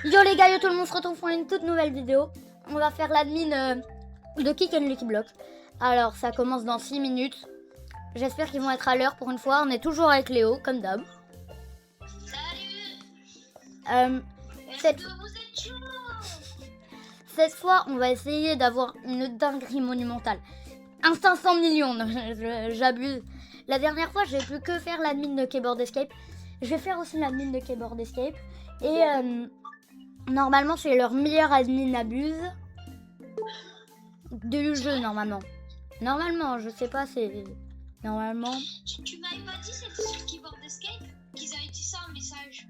Yo les gars, yo tout le monde, on se retrouve pour une toute nouvelle vidéo. On va faire l'admin de Kick and Lucky Block. Alors ça commence dans 6 minutes. J'espère qu'ils vont être à l'heure pour une fois. On est toujours avec Léo, comme d'hab. Salut. Cette... Vous êtes chaud? Cette fois, on va essayer d'avoir une dinguerie monumentale. Un 500 millions, non, j'abuse. La dernière fois, j'ai pu que faire l'admin de Keyboard Escape. Je vais faire aussi l'admin de Keyboard Escape. Et normalement, c'est leur meilleur admin abuse du jeu, normalement. Normalement, je sais pas, c'est... Normalement... Tu m'avais pas dit c'était sur Keyboard Escape qu'ils avaient dit ça en message?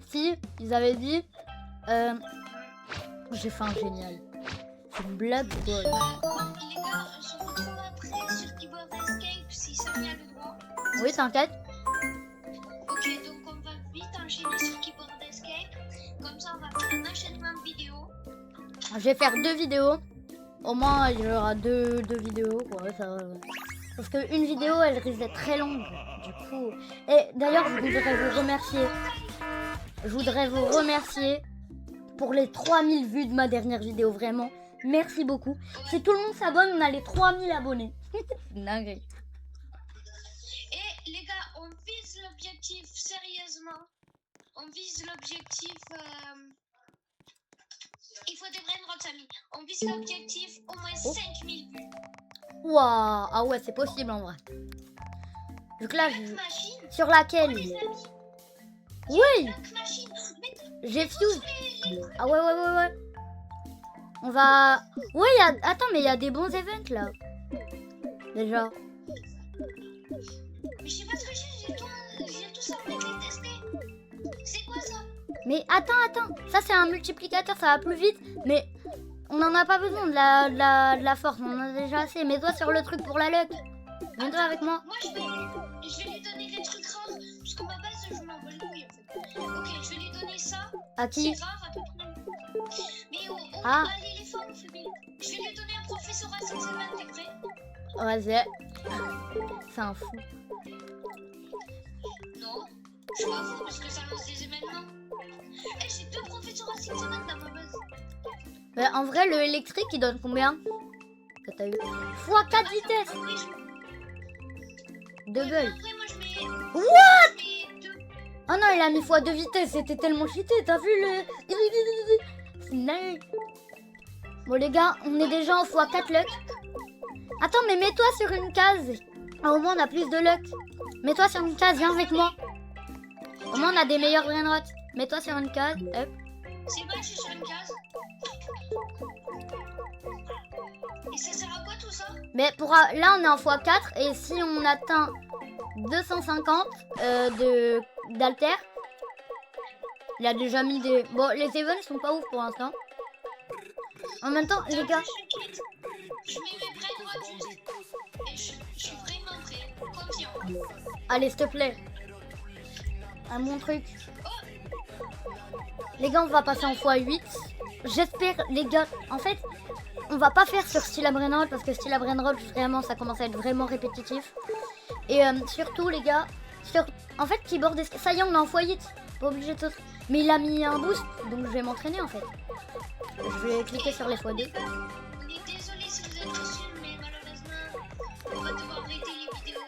Si, ils avaient dit... J'ai fait un génial. C'est une blague ou quoi? Les gars, on se retrouve après sur Keyboard Escape si ça vient le droit. Oui, t'inquiète. Ok, donc on va vite enchaîner sur Keyboard Escape. Comme ça, on va faire un enchaînement de vidéos. Je vais faire 2 vidéos. Au moins, il y aura deux vidéos. Ouais, ça va. Parce qu'une vidéo, elle risque d'être très longue. Du coup... Et d'ailleurs, je voudrais vous remercier. Je voudrais vous remercier pour les 3000 vues de ma dernière vidéo. Vraiment, merci beaucoup. Si tout le monde s'abonne, on a les 3000 abonnés. Dingue. Et les gars, on vise l'objectif sérieusement. On vise l'objectif... Il faut des brainrots, amis. On vise l'objectif au moins 5000 vues. Waouh. Ah ouais, c'est possible en vrai. Donc là, Machine. sur laquelle Les amis, oui, machine. Mais j'ai fuse. Ah ouais. On va... Ouais, attends, mais il y a des bons events là. Déjà. Mais je sais pas ce que j'ai tout ça pour les tester. C'est quoi ça? Mais attends. Ça, c'est un multiplicateur, ça va plus vite. Mais on n'en a pas besoin de la force. On en a déjà assez. Mets-toi sur le truc pour la luck. Viens-toi avec moi. Moi, je vais lui donner des trucs rares. Parce que ma base, je m'en bats les couilles en fait. Ok, je vais lui donner ça. À qui? C'est rare à peu près. Mais on Ah. va aller les formes, Fabien. Je vais lui donner un professorat cette semaine, t'es prêt? Vas-y. C'est un fou. Non, je suis pas fou parce que ça lance des événements. Eh, j'ai 2 professorats cette semaine dans ma base. Mais en vrai, le électrique, il donne combien que t'as eu? x4 vitesse. Double. Après, moi, je mets... What? Je mets 2. Oh non, il a mis x2 vitesse. C'était tellement cheaté. T'as vu le... C'est dingue. Bon les gars, on est déjà en x4 luck. Attends, mais mets-toi sur une case. Ah, au moins on a plus de luck. Mets-toi sur une case, viens avec moi. Au moins on a des meilleurs brainrots. Mets-toi sur une case. Hop. C'est bon, je suis sur une case. Et ça sert à quoi tout ça? Mais pour là on est en x4 et si on atteint 250 d'alter, il a déjà mis des... Bon, les events sont pas ouf pour l'instant. En même temps, les gars... Je mets mes brainrots juste. Et je suis vraiment prêt. Confiant. Allez, s'il te plaît. Un bon truc. Les gars, on va passer en x8. J'espère, les gars... En fait, on va pas faire sur Style Brainrod parce que Style Brainrod, vraiment, ça commence à être vraiment répétitif. Et surtout, les gars... En fait, Keyboard Escape... Ça y est, on est en x8. Pas obligé de sauter. Mais il a mis un boost, donc je vais m'entraîner en fait. Je vais cliquer sur les x2. On est désolé si vous êtes déçus, mais malheureusement, on va devoir arrêter les vidéos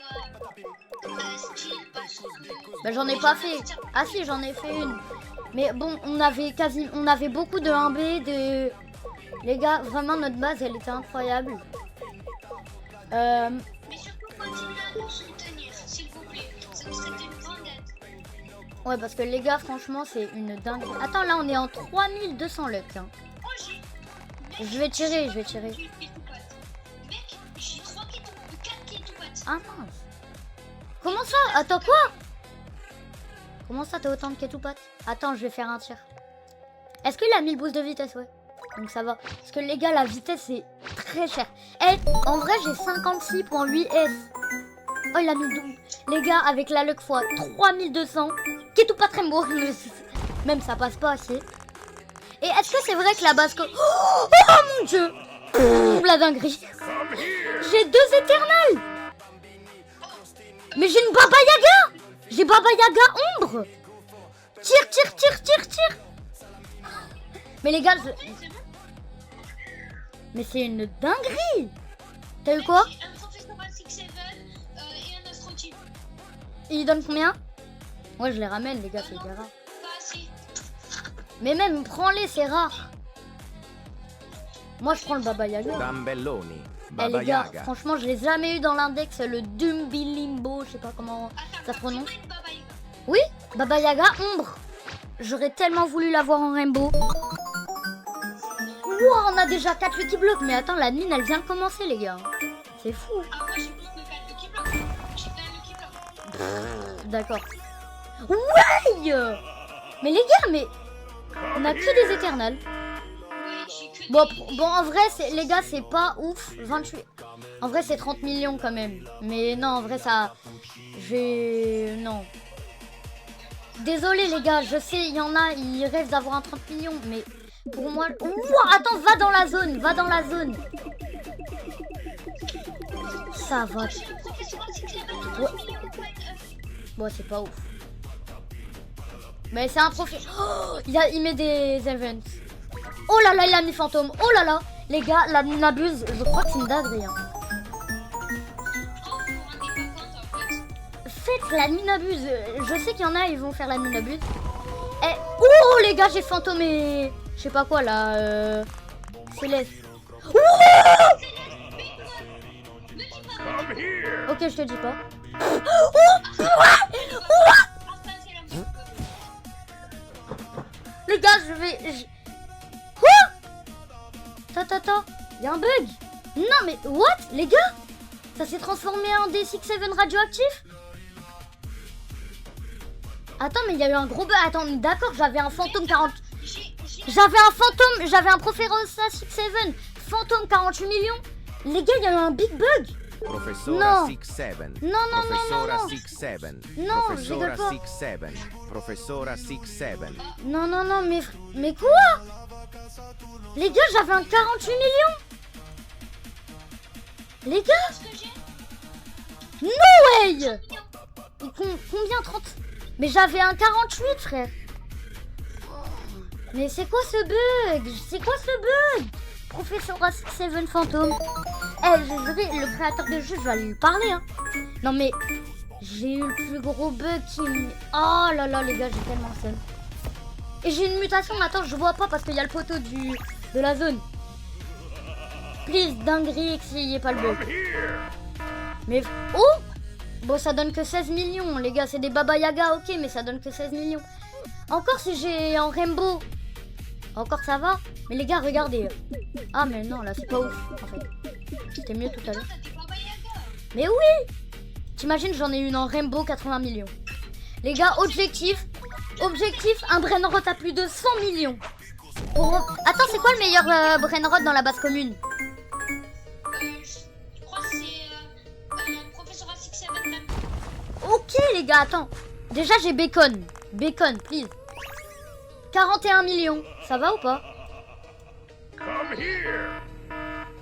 à style parce que... Bah j'en ai pas fait. Ah si, j'en ai fait une. Mais bon, on avait beaucoup de 1B, de... Les gars, vraiment notre base, elle était incroyable. Mais surtout, continuez à nous soutenir, s'il vous plaît. Ça nous serait une grande aide. Ouais, parce que les gars, franchement, c'est une dingue. Attends, là, on est en 3200 luck. Hein. Oh, j'ai... Je vais tirer. Mec, j'ai 4 kétoupates. Ah mince. Comment ça? Attends, quoi? Comment ça, t'as autant de ketoupates? Attends, je vais faire un tir. Est-ce qu'il a mis le boost de vitesse? Ouais. Donc ça va. Parce que les gars, la vitesse, c'est très cher. Eh, en vrai, j'ai 56.8 S. Oh, il a mis le double. Les gars, avec la luck fois 3200. Ketoupat Rainbow. Même ça passe pas assez. Et est-ce que c'est vrai que la base... Oh mon dieu. La dinguerie. J'ai 2 éternels. Mais j'ai une Baba Yaga. J'ai Baba Yaga ombre. Tire. Mais les gars, C'est bon. mais c'est une dinguerie. T'as eu quoi? J'ai un professeur à 6-7 et un astrotype. Et il donne combien? Moi je les ramène les gars, c'est Non, rare. pas assez. Mais même prends-les, c'est rare. Moi je prends le Baba Yaga. Dambelloni, Eh Baba les gars, Yaga. franchement je l'ai jamais eu dans l'index, le Dumbilimbo, je sais pas comment ça se prononce. fais-moi une Baba Yaga. Oui, Baba Yaga ombre. J'aurais tellement voulu l'avoir en rainbow. Wow, on a déjà 4 Lucky Blocks. Mais attends, la mine elle vient de commencer les gars. C'est fou. Ah, moi j'ai plus que 4 Lucky Blocks. J'ai plein de Lucky Blocks. D'accord. Ouais. Mais les gars, mais on a que des éternels. Ouais, j'ai que Bon, des... bon en vrai, les gars, c'est pas ouf. 28. En vrai, c'est 30 millions quand même. Mais non, en vrai, ça... Non. Désolé les gars, je sais, il y en a, ils rêvent d'avoir un 30 millions. Mais pour moi... Ouah, attends, va dans la zone. Va dans la zone. Ça va. J'ai un professeur à 6-7 Ouais. 30 millions de points. Bon, c'est pas ouf. Mais c'est un profil. Oh, il met des events. Oh là là, il a mis fantôme. Oh là là. Les gars, la Nabuse, je crois que c'est une dinguerie. Hein. Oh, vous vous rendez pas compte en fait. Faites la Nabuse. Je sais qu'il y en a, ils vont faire la Nabuse. Eh, oh les gars, j'ai fantôme et... Je sais pas quoi là. Céleste. Oh ok, je te dis pas. Enfin, c'est la musique. Les gars, je vais... Quoi? Attends, il y a un bug. Non mais, what? Les gars? Ça s'est transformé en D67 radioactif? Attends, mais il y a eu un gros bug. Attends, d'accord, j'avais un fantôme 40... J'avais un Professeur 67, fantôme 48 millions. Les gars, il y a eu un big bug. Professora No. 67. Non, non, non, Professora non, non. 67. Non, je rigole Professora pas. 67. Professora 67. Non, non, non, mais quoi? Les gars, j'avais un 48 millions. Les gars, Ce que j'ai, no way. Combien 30? Mais j'avais un 48, frère. Mais c'est quoi ce bug? C'est quoi ce bug? Professeur 67 fantôme. Eh, le créateur de jeu, je vais aller lui parler, hein. Non mais, j'ai eu le plus gros bug qui me... Oh là là, les gars, j'ai tellement seul. Et j'ai une mutation, mais attends, je vois pas parce qu'il y a le poteau de la zone. Please, dinguerie, qu'il n'y ait pas le bug. Mais... Oh! Bon, ça donne que 16 millions, les gars, c'est des Baba Yaga, ok, mais ça donne que 16 millions. Encore si j'ai en rainbow. Encore ça va. Mais les gars, regardez. Ah, mais non, là, c'est pas ouf, en fait. C'était mieux tout à l'heure. t'as des Baba Yaga. Mais oui! T'imagines, j'en ai une en rainbow 80 millions. Les gars, objectif, un brainrot à plus de 100 millions. Attends, c'est quoi le meilleur brainrot dans la base commune? Je crois que c'est Professeur à 6-7 même. Ok, les gars, attends. Déjà, j'ai bacon. Bacon, please. 41 millions. Ça va ou pas?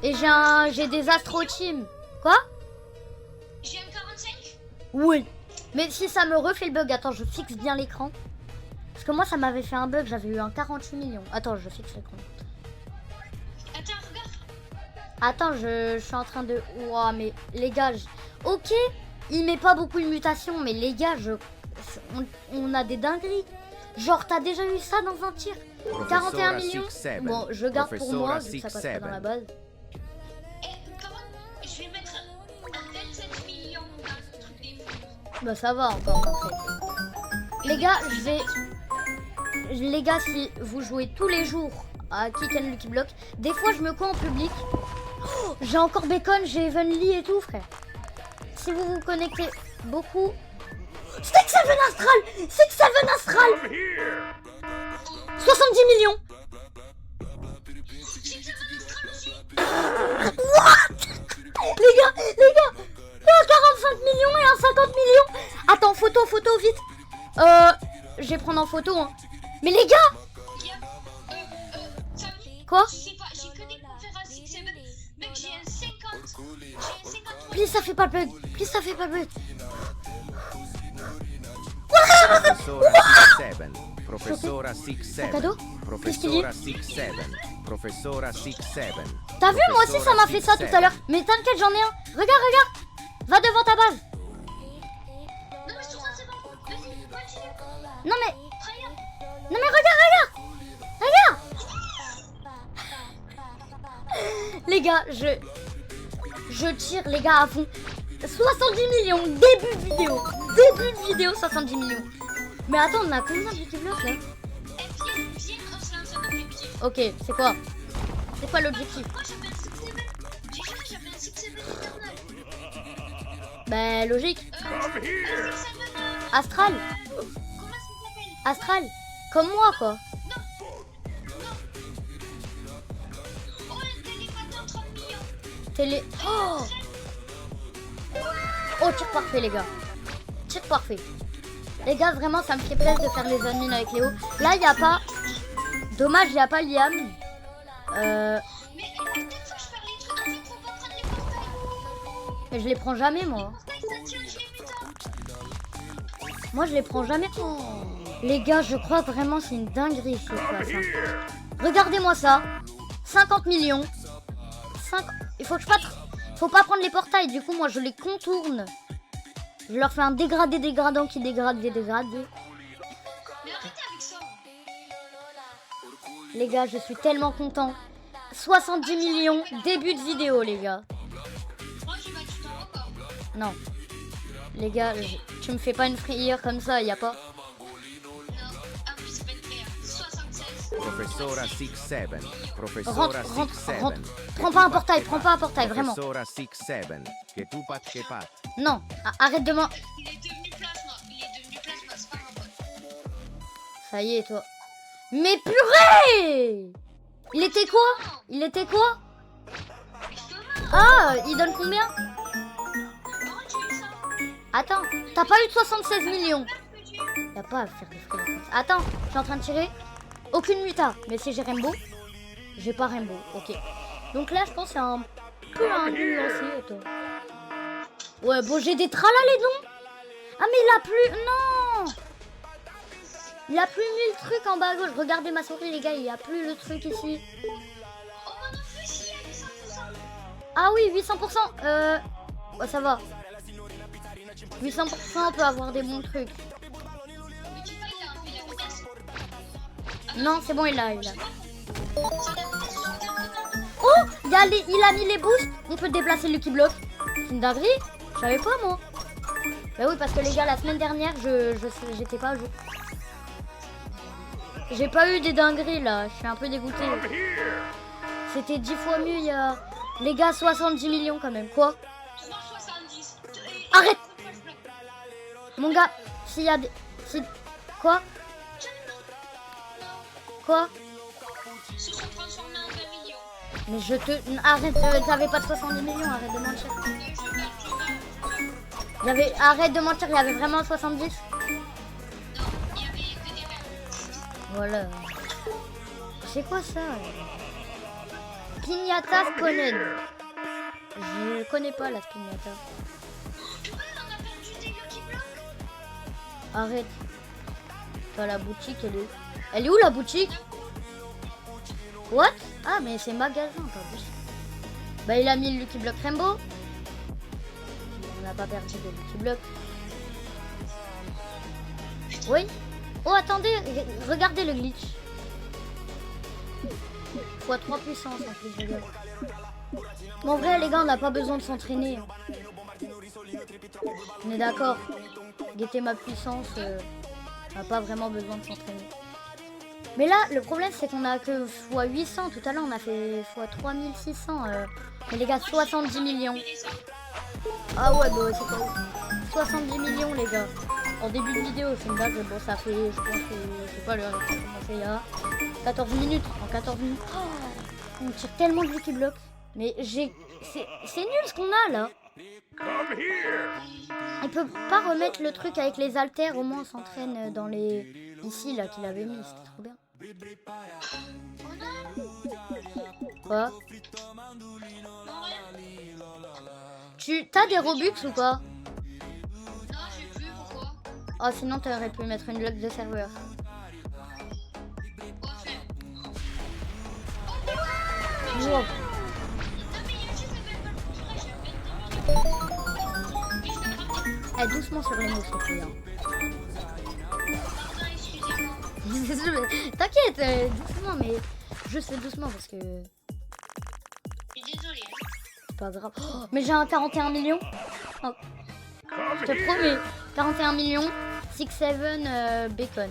Et j'ai des Astro Team. Quoi? J'ai un 45. Oui. Mais si ça me refait le bug, attends, je fixe bien l'écran. Parce que moi, ça m'avait fait un bug, j'avais eu un 48 millions. Attends, je fixe l'écran. Attends, regarde. Attends, je suis en train de... Ouah, mais les gars, ok, il met pas beaucoup de mutations, mais les gars, on a des dingueries. Genre, t'as déjà eu ça dans un tir? 41 millions. Bon, je garde pour moi, vu que ça passe pas dans la base. Eh, comment je vais mettre un 27 millions dans le truc des fous. Bah ça va encore en fait. Les gars, les gars, si vous jouez tous les jours à Kick and Lucky Block, des fois je me coins en public. Oh, j'ai encore Bacon, j'ai Evenly et tout, frère. Si vous vous connectez beaucoup... Stick 7 Astral! Stick 7 Astral! 70 millions! What? Les gars! 45 millions et un 50 millions! Attends, photo, vite! Je vais prendre en photo, hein. Mais les gars! Ça, Quoi? je sais pas, j'ai que des professeurs à 6-7. Mec, j'ai un 50. J'ai un 53. Please, ça fait pas le bug! Please, ça fait pas le bug! Professora 67. Professora Un 67. cadeau? Professora 67. Professora 67. T'as vu, moi aussi ça m'a fait ça tout à l'heure. Mais t'inquiète, j'en ai un. Regarde, regarde. Va devant ta base. Non, mais sur ça, c'est bon. Vas-y, continue. Non mais, Regarde. non mais regarde, regarde. Regarde. Les gars, je tire les gars à fond. 70 millions, début de vidéo. Début de vidéo, 70 millions. Mais attends, on a combien de Lucky Block là? Eh, viens, on se lance un objectif. Ok, c'est quoi? C'est quoi l'objectif? Moi, j'avais un 6-7. J'ai jamais j'avais un 6-7 éternel. Bah logique. 6-7, Astral. comment ça s'appelle? Astral. Comme moi quoi. Non. Oh, le télépatin 30 millions. Télé. Oh, oh, tir parfait les gars. Tir parfait. Les gars, vraiment, ça me fait plaisir de faire les admins avec Léo. Là, il n'y a pas... Dommage, il n'y a pas Liam. Mais peut-être que je perds les trucs. En fait, faut pas prendre les portails. Mais je les prends jamais, moi. Les portails, ça tient, je les mets tard. Moi, je les prends jamais. Oh. Les gars, je crois vraiment c'est une dinguerie ce que ça. Regardez-moi ça. 50 millions. 5... Il faut que je pas... Faut pas prendre les portails. Du coup, moi, je les contourne. Je leur fais un dégradé dégradant qui dégrade des dégradés. Mais arrêtez avec ça. Les gars, je suis tellement content. 70 millions, début de vidéo, les gars. Moi, j'ai battu ton record. Non. Les gars, tu me fais pas une frayeur comme ça, y a pas. Non. Ah oui, c'est pas une prière. 76. Professora 67. Professora Rentre, rentre, 67. rentre. Prends pas un portail, prends pas un portail, vraiment. Professora 67. Que tu pat que pat. Non, arrête de m'en... Il est devenu plasma. Il est devenu plasma, c'est pas un pote. Ça y est, toi. Mais purée! Il était quoi? Il était quoi? Justement. Ah, il donne combien? Comment tu as eu ça? Attends, t'as pas eu de 76 millions. Mercredi. Y'a pas à faire des frais. Attends, je suis en train de tirer. Aucune muta. Mais si j'ai Rainbow, j'ai pas Rainbow. Ok. Donc là, je pense que c'est un peu un nul aussi. Attends. Ouais, bon, j'ai des tralas les dons. Ah, mais il a plus... Non! Il a plus mis le truc en bas à gauche. Regardez ma souris, les gars. Il y a plus le truc ici. Oh, mon enfant, ici, il y a 100%. Ah oui, 800%. Ouais, ça va. 800%, on peut avoir des bons trucs. Mais tu vois, il a un peu la vitesse. Non, c'est bon, il a. Ça l'a fait 61. Oh, il a mis les boosts. On peut déplacer le Lucky Block. C'est une dinguerie. Je savais pas, moi. Bah oui, parce que les gars, la semaine dernière, j'étais pas au jeu. J'ai pas eu des dingueries, là. Je suis un peu dégoûté. C'était 10 fois mieux, il y a... Les gars, 70 millions, quand même. Quoi? 170. Arrête! Mon gars, s'il y a des... Quoi? Quoi? Se sont transformés en 20 millions. Mais je te... Arrête, t'avais pas de 70 millions, arrête de mentir. Arrête de mentir, il y avait vraiment 70? Non, il y avait que des verres. Voilà. C'est quoi ça? Pignata Spawned. Je connais pas la Pignata. Tu vois, on a perdu des Lucky Blocks. Arrête. Toi, la boutique, elle est où? Elle est où la boutique? What? Ah, mais c'est magasin, pas plus. Bah, il a mis le Lucky Block Rainbow. On n'a pas perdu de Lucky Block. Oui. Oh, attendez, regardez le glitch. x3 puissance en plus, les gars. Mais en vrai, les gars, on n'a pas besoin de s'entraîner. On est d'accord. Guetter ma puissance, on n'a pas vraiment besoin de s'entraîner. Mais là, le problème, c'est qu'on a que x800. Tout à l'heure, on a fait x3600. Mais les gars, 70 millions. Ah ouais, bah c'est pas ouf. 70 millions, les gars. En début de vidéo, c'est une dingue. Bon, ça fait, je pense que, je sais pas, le reste, ça a commencé il y a 14 minutes. En 14 minutes. Oh, on tire tellement de Lucky Block. Mais c'est nul ce qu'on a là. On peut pas remettre le truc avec les haltères. Au moins, on s'entraîne dans les... Ici, là, qu'il avait mis. C'était trop bien. Quoi? T'as des Robux ou pas? Non, j'ai plus, pourquoi? Oh, sinon t'aurais pu mettre une bloc de serveur. Quoi faire? Wow. Non, mais il y a juste le même balcon. C'est vrai, j'ai un 22. Eh, doucement sur les mots, s'il te plaît. Hein. Pardon, excusez-moi. T'inquiète, doucement, mais juste fais doucement parce que Je suis désolée. c'est pas grave. Oh, mais j'ai un 41 millions. Oh. Je te promets, 41 millions, 6-7 bacon.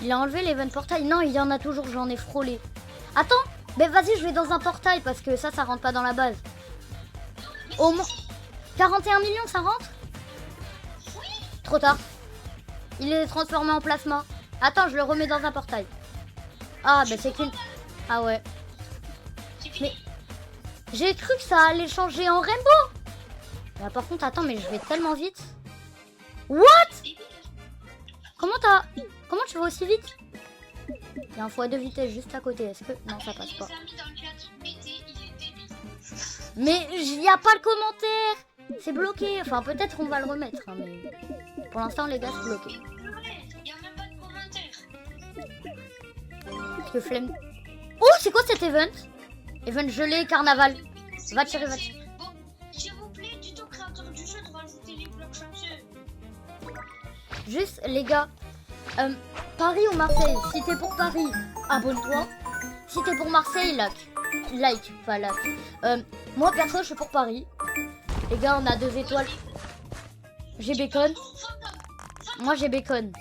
Il a enlevé l'event portail. Non, il y en a toujours, j'en ai frôlé. Attends, mais vas-y, je vais dans un portail parce que ça rentre pas dans la base. Au moins 41 millions, ça rentre? Trop tard. Il est transformé en plasma. Attends, je le remets dans un portail. Ah, bah c'est qu'une... Ah ouais. Mais j'ai cru que ça allait changer en rainbow. Bah, par contre, attends, mais je vais tellement vite. What? Comment tu vas aussi vite? Il y a un x2 vitesse juste à côté. Est-ce que... Non, ça passe pas. Les amis dans le chat, mettez, il est débile. Mais il n'y a pas le commentaire. C'est bloqué. Enfin, peut-être on va le remettre. Hein, mais pour l'instant, les gars, c'est bloqué. Il n'y a même pas de commentaire. Parce que flemme. Oh, c'est quoi cet event? Event gelé, carnaval. Va tirer, va tirer. Bon, s'il vous plaît, dites au créateur du jeu de rajouter les blocs chanceux. Juste, les gars. Paris ou Marseille? Si t'es pour Paris, abonne-toi. Si t'es pour Marseille, like. Enfin, like. Moi, perso, je suis pour Paris. Les gars, on a 2 étoiles. J'ai bacon. Moi, j'ai bacon.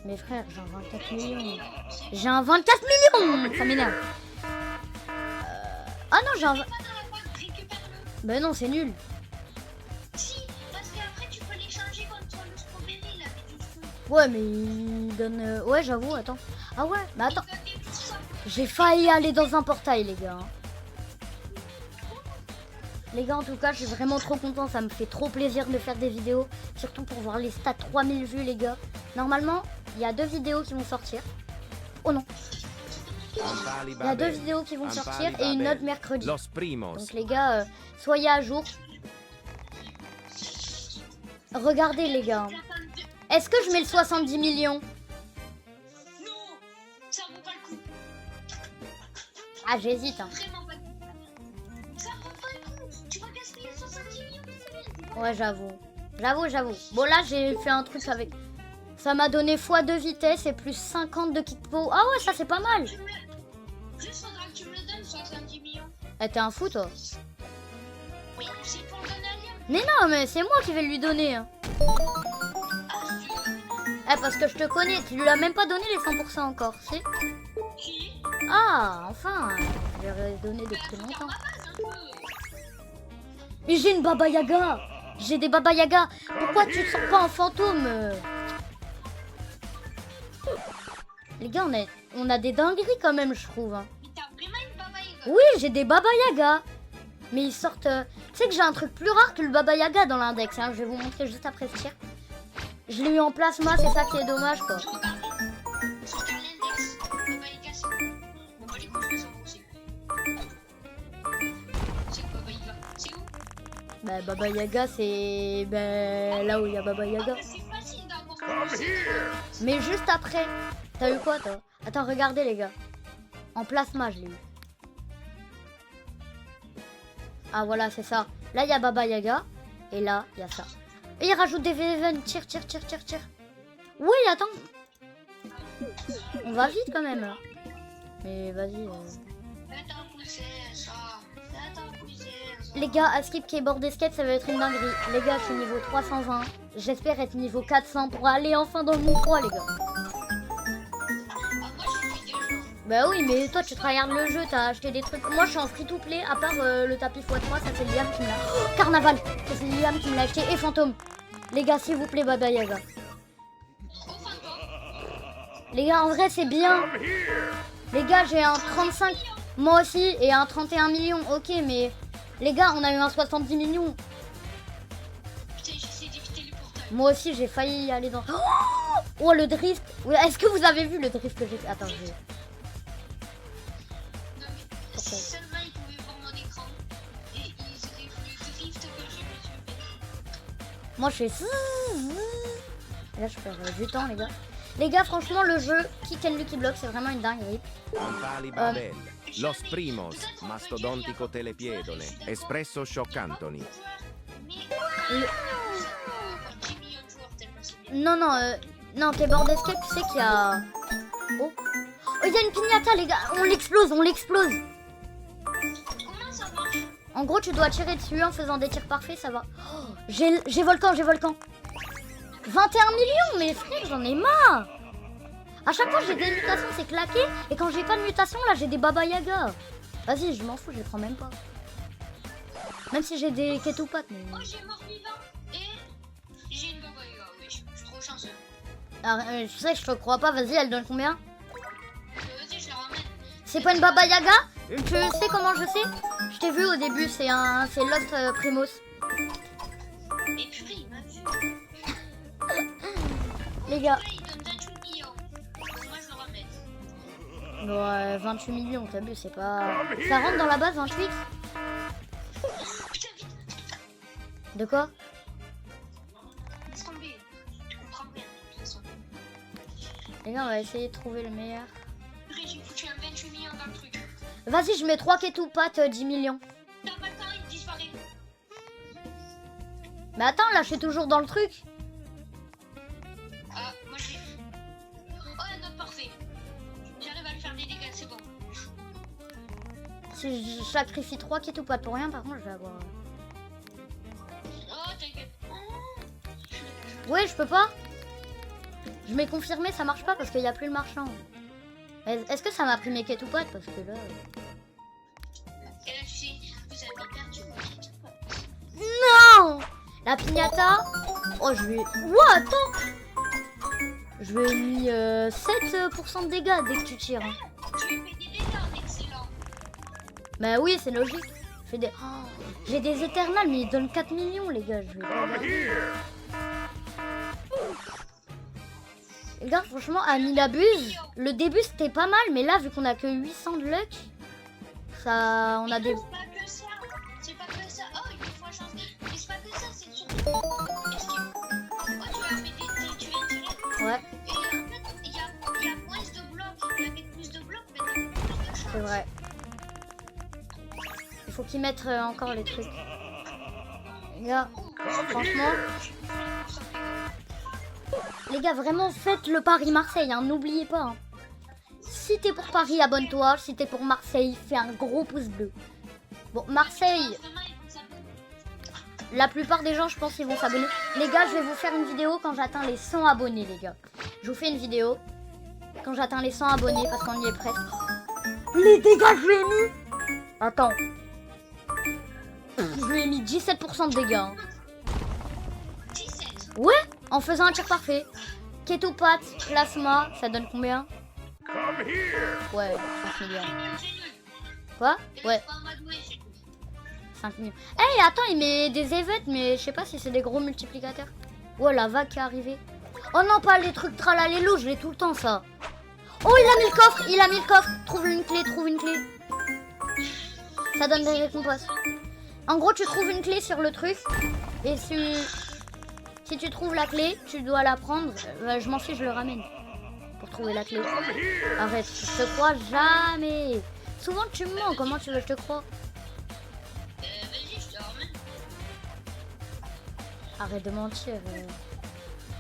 Mes frères, j'ai un 24 millions. J'ai un 24 millions. Ça m'énerve. Ah non, j'ai un... Pas dans la boîte, récupère-le. Ben non, c'est nul. Si, parce qu'après tu peux l'échanger contre le strawberry là, mais du coup. Ouais, mais il donne... Ouais, j'avoue, attends. Ah ouais, mais attends. Il va tout ça. J'ai failli aller dans un portail, les gars. Les gars, en tout cas, je suis vraiment trop content. Ça me fait trop plaisir de faire des vidéos. Surtout pour voir les stats 3000 vues, les gars. Normalement, il y a 2 vidéos qui vont sortir. Oh non. Il y a 2 vidéos qui vont sortir et une autre mercredi. Los primos. Donc les gars, soyez à jour. Regardez, les gars. La femme de... Est-ce que je mets le 70 millions? Non, ça vaut pas le coup. Ah, j'hésite. Hein. Vraiment pas le coup. Ça vaut pas le coup. Tu vas gaspiller 70 millions de semaines. Ouais, j'avoue. Bon, là, j'ai fait un truc avec... Ça m'a donné x2 vitesse et plus 50 de kickpo. Ah ouais, ça, c'est pas mal. Juste faudra que tu me le donnes 70 millions. Eh, t'es un fou, toi. Oui, c'est pour le donner à Liam. Mais non, mais c'est moi qui vais lui donner. Hein. Ah, si tu veux. Eh, parce que je te connais. Tu lui as même pas donné les 100% encore, si? Qui? Ah, enfin. Je lui ai donné depuis longtemps. Ma base un peu. Mais j'ai une Baba Yaga. J'ai des Baba Yaga. Pourquoi tu te sens pas en fantôme? Les gars, on a des dingueries quand même, je trouve. Hein. Mais t'as vraiment une Baba Yaga. Oui, j'ai des Baba Yaga. Mais ils sortent... Tu sais que j'ai un truc plus rare que le Baba Yaga dans l'index. Hein. Je vais vous montrer juste après ce tir. Je l'ai eu en plasma, c'est ça qui est dommage, quoi. Je regarde. Sur l'index. Baba Yaga, c'est quoi? Bon, bah, les coups, je vais savoir où c'est. C'est quoi Baba Yaga? C'est où? Bah, Baba Yaga, c'est... Bah, là où il y a Baba Yaga. Après, c'est facile d'avoir. Mais juste après. T'as eu quoi, toi? Attends, regardez, les gars. En plasma, je l'ai eu. Ah, voilà, c'est ça. Là, il y a Baba Yaga. Et là, il y a ça. Et il rajoute des events. Tire. Oui, attends. On va vite, quand même. Mais vas-y. Faites un poussé, ça. Faites un poussé, ça. Les gars, à skip keyboard escape, ça va être une dinguerie. Les gars, je suis niveau 320. J'espère être niveau 400 pour aller enfin dans le monde 3, les gars. Ah, moi, je suis déjà. Bah oui, mais toi, tu regardes le jeu, t'as acheté des trucs. Moi, je suis en free-to-play, à part le tapis x3, ça, c'est Liam qui me l'a... Oh, Carnaval, ça, c'est Liam qui me l'a acheté, et Fantôme. Les gars, s'il vous plaît, Baba Yaga. Les gars, en vrai, c'est bien. Les gars, j'ai un 35, moi aussi, et un 31 millions. Ok, mais... Les gars, on a eu un 70 millions. Putain, j'essaie d'éviter les portails. Moi aussi, j'ai failli y aller dans... Oh, le drift. Oui, est-ce que vous avez vu le drift que j'ai fait? Attends, je vais... Non, mais si seulement ils pouvaient voir mon écran et ils auraient vu le drift que je me suis fait. Moi, je fais... Et là, je perds du temps, les gars. Les gars, franchement, le jeu Kick and Lucky Block, c'est vraiment une dinguerie. Ampali Babel. Los primos, mastodontico telepiedone. Espresso scioccantoni. Le- Non, non, non, t'es board escape, tu sais qu'il y a... Oh, oh, il y a une piñata, les gars. On l'explose, on l'explose. Comment ça marche? En gros, tu dois tirer dessus en faisant des tirs parfaits, ça va. Oh, j'ai volcan, j'ai volcan. 21 millions, mais frère, j'en ai marre. À chaque fois que j'ai des mutations, c'est claqué. Et quand j'ai pas de mutation, là, j'ai des Baba Yaga. Vas-y, je m'en fous, je les prends même pas. Même si j'ai des Ketupat, mais... Oh, j'ai mort vivant et j'ai une Baba Yaga. Oui, je suis trop chanceux. Ah, tu sais que je te crois pas, vas-y, elle donne combien? Vas-y, je la ramène. C'est pas une Baba Yaga? Tu sais comment je sais? Je t'ai vu au début, c'est Lost Primos. Et purée, il m'a vu. Les gars, Là, il donne 28 millions. Moi, je le ramène. ouais, 28 millions, t'as vu, c'est pas... Ça rentre dans la base, 28? Putain, vite. De quoi? Laisse tomber. Tu comprends rien, de toute façon. Les gars, on va essayer de trouver le meilleur. Purée, j'ai foutu un 28 millions dans le truc. Vas-y, je mets 3 Ketupat, 10 millions. T'as pas le temps, il disparaît. Mais attends, là, je suis toujours dans le truc. Ah, moi j'ai. Oh, un autre parfait. J'arrive à lui faire des dégâts, c'est bon. Si je sacrifie 3 Ketupat pour rien, par contre, je vais avoir... Oh, t'inquiète. Ouais, je peux pas. Je mets confirmé, ça marche pas parce qu'il n'y a plus le marchand. Est-ce que ça m'a pris mes Ketupat? Parce que là... Et là, tu sais, vous avez perdu mon kit. Non! La piñata. Oh, je vais... Ouah, attends! Je lui ai mis 7% de dégâts dès que tu tires. Hein. Tu lui fais des dégâts, excellent. Bah oui, c'est logique. Je fais des... Oh, j'ai des éternels, mais ils donnent 4 millions, les gars. Je vais pas garder. Les gars, franchement, Annie abuse. Le début, c'était pas mal, mais là, vu qu'on a que 800 de luck, ça... On a des... C'est pas que ça. C'est pas que ça. Oh, il faut chance. Mais c'est pas que ça, c'est surtout. Est-ce que. Oh, tu as fait des. Tu viens de tirer. Ouais, Et en fait, il y a moins de blocs. Il y avait plus de blocs, mais il y a plus de chance. c'est vrai. Il faut qu'ils mettent encore les trucs. Les gars, franchement... Les gars, vraiment, faites le Paris-Marseille, hein, n'oubliez pas. Hein. Si t'es pour Paris, abonne-toi. Si t'es pour Marseille, fais un gros pouce bleu. Bon, Marseille, la plupart des gens, je pense, ils vont s'abonner. Les gars, je vais vous faire une vidéo quand j'atteins les 100 abonnés, les gars. Je vous fais une vidéo quand j'atteins les 100 abonnés, parce qu'on y est presque. Les dégâts que je lui ai mis. Attends. Je lui ai mis 17% de dégâts. Hein. 17. Ouais, en faisant un tir parfait. Ketupat, plasma, ça donne combien? Ouais, 5 millions. Quoi? Ouais, 5 millions. Hey, attends, il met des évêques, mais je sais pas si c'est des gros multiplicateurs. Oh, la vague qui est arrivée. Oh non, pas les trucs tralalélo, je l'ai tout le temps, ça. Oh, il a mis le coffre, il a mis le coffre. Trouve une clé, trouve une clé. Ça donne des récompenses. En gros, tu trouves une clé sur le truc. Et si tu trouves la clé, tu dois la prendre. Je m'en fiche, je le ramène. Pour trouver la clé. Arrête, je te crois jamais. Souvent tu me mens, comment tu veux que je te crois? Vas-y, je te ramène. Arrête de mentir.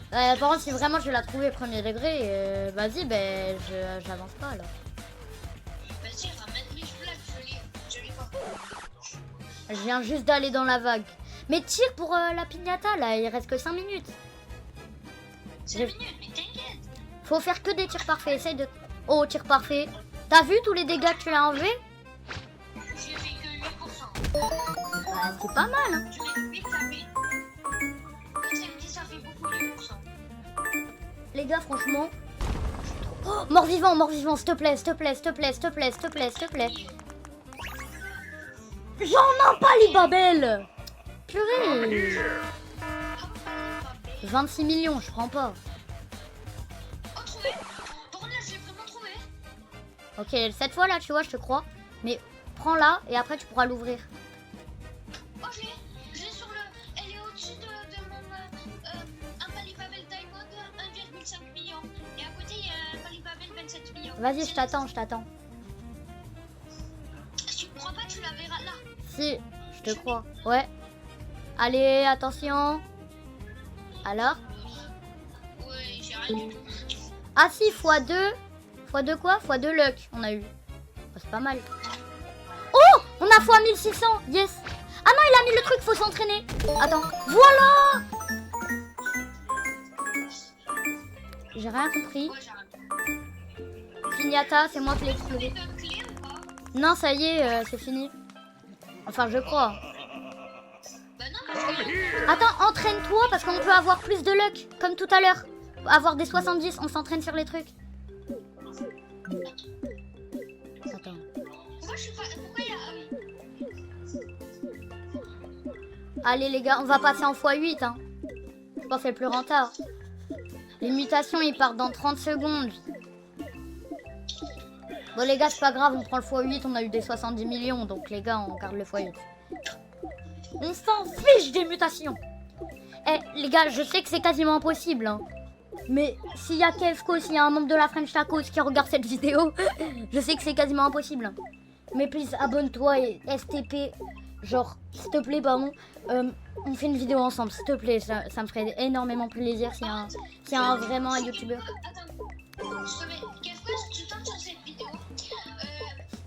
Par contre, si vraiment je vais la trouver premier degré, vas-y, ben j'avance pas là. Vas-y, ramène mes blagues, je l'ai pas. Je viens juste d'aller dans la vague. Mais tire pour la piñata là, il reste que 5 minutes. 5 minutes, mais t'inquiète. Faut faire que des tirs parfaits, essaye de... Oh, tir parfait. T'as vu tous les dégâts que tu l'as enlevé? J'ai fait que 8%. Bah, c'est pas mal, hein. Je mets 8, ça fait. Comme ça me dit, ça fait beaucoup 8%. Les gars, franchement... Oh, mort-vivant, s'il te plaît, s'il te plaît, s'il te plaît, s'il te plaît, s'il te plaît, s'il te plaît. J'en ai pas les babelles. Purée. 26 millions, je prends pas. Oh, trouvé. Pour là, je l'ai vraiment trouvé. Ok, cette fois là, tu vois, je te crois. Mais prends-la et après tu pourras l'ouvrir. Oh, je l'ai sur le. Elle est au-dessus de mon. Un Palipabel Diamond, 1,5 million. Et à côté, il y a un Palipabel 27 millions. Vas-y, je t'attends, je t'attends. Si tu me crois pas, tu la verras là. Si, je te crois. Ouais. Allez, attention. Alors? Ouais, j'ai rien du tout. Ah si, x2. x2 quoi? x2 luck, on a eu. Oh, c'est pas mal. Oh, on a x 1600. Yes. Ah non, il a mis le truc, faut s'entraîner. Attends, voilà. J'ai rien compris. Ouais, j'ai rien. Pignata, c'est moi qui l'ai explosé. T'as une clé ou pas? Non, ça y est, c'est fini. Enfin, je crois. Bah non, parce que... Attends, entraîne-toi parce qu'on peut avoir plus de luck, comme tout à l'heure. Avoir des 70, on s'entraîne sur les trucs. Attends. Pourquoi je suis pas... Pourquoi il y a... Ah oui. Allez les gars, on va passer en x8. Hein. Je pense que c'est le plus rentable. Les mutations, ils partent dans 30 secondes. Bon les gars, c'est pas grave, on prend le x8, on a eu des 70 millions. Donc les gars, on garde le x8. On s'en fiche des mutations. Eh les gars, je sais que c'est quasiment impossible. Hein. Mais s'il y a Kefko, s'il y a un membre de la French Tacos qui regarde cette vidéo, je sais que c'est quasiment impossible. Mais please, abonne-toi et STP. Genre, s'il te plaît, pardon. On fait une vidéo ensemble, s'il te plaît. Ça me ferait énormément plaisir s'il y a vraiment un youtubeur. Attends, je te mets... Qu'est-ce que tu tentes sur cette vidéo?